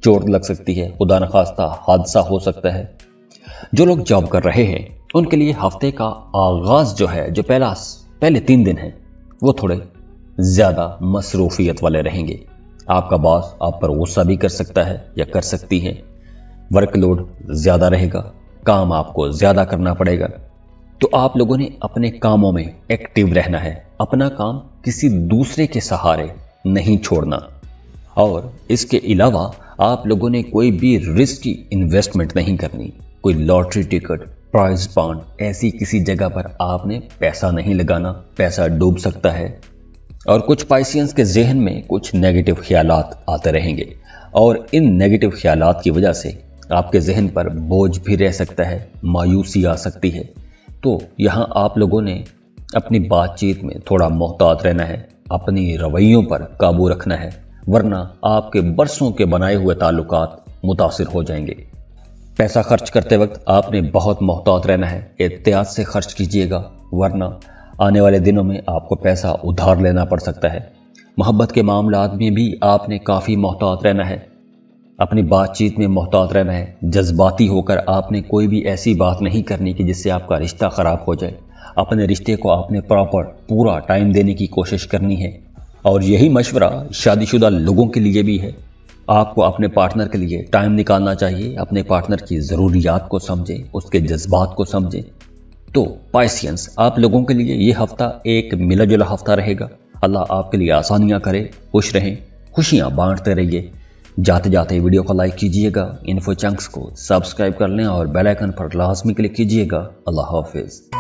Speaker 1: चोट लग सकती है, खुदा न खास्ता हादसा हो सकता है। जो लोग जॉब कर रहे हैं उनके लिए हफ्ते का आगाज जो है, जो पहले 3 दिन हैं, वो थोड़े ज़्यादा मसरूफियत वाले रहेंगे। आपका बॉस आप पर गुस्सा भी कर सकता है या कर सकती है। वर्कलोड ज़्यादा रहेगा। काम आपको ज़्यादा करना पड़ेगा। तो आप लोगों ने अपने कामों में एक्टिव रहना है। अपना काम किसी दूसरे के सहारे नहीं छोड़ना। और इसके अलावा आप लोगों ने कोई भी रिस्की इन्वेस्टमेंट नहीं करनी। कोई लॉटरी टिकट, प्राइज बॉन्ड, ऐसी किसी जगह पर आपने पैसा नहीं लगाना, पैसा डूब सकता है। और कुछ पाइसियंस के जहन में कुछ नेगेटिव ख्यालात आते रहेंगे और इन नेगेटिव ख्यालात की वजह से आपके जहन पर बोझ भी रह सकता है, मायूसी आ सकती है। तो यहाँ आप लोगों ने अपनी बातचीत में थोड़ा मोहतात रहना है, अपनी रवैयों पर काबू रखना है, वरना आपके बरसों के बनाए हुए ताल्लुकात मुतासिर हो जाएंगे। पैसा खर्च करते वक्त आपने बहुत मोहतात रहना है, एहतियात से खर्च कीजिएगा, वरना आने वाले दिनों में आपको पैसा उधार लेना पड़ सकता है। मोहब्बत के मामलात में भी आपने काफ़ी मोहतात रहना है, अपनी बातचीत में मोहतात रहना है। जज्बाती होकर आपने कोई भी ऐसी बात नहीं करनी कि जिससे आपका रिश्ता ख़राब हो जाए। अपने रिश्ते को आपने प्रॉपर पूरा टाइम देने की कोशिश करनी है। और यही मशवरा शादीशुदा लोगों के लिए भी है। आपको अपने पार्टनर के लिए टाइम निकालना चाहिए, अपने पार्टनर की ज़रूरियात को समझें, उसके जज्बात को समझें। तो पाइसियंस, आप लोगों के लिए ये हफ्ता एक मिला जुला हफ्ता रहेगा। अल्लाह आपके लिए आसानियाँ करे, खुश रहें, खुशियाँ बांटते रहिए। जाते जाते वीडियो को लाइक कीजिएगा, इन्फो चंक्स को सब्सक्राइब कर लें और बेल आइकन पर लाजमी क्लिक कीजिएगा। अल्लाह हाफिज़।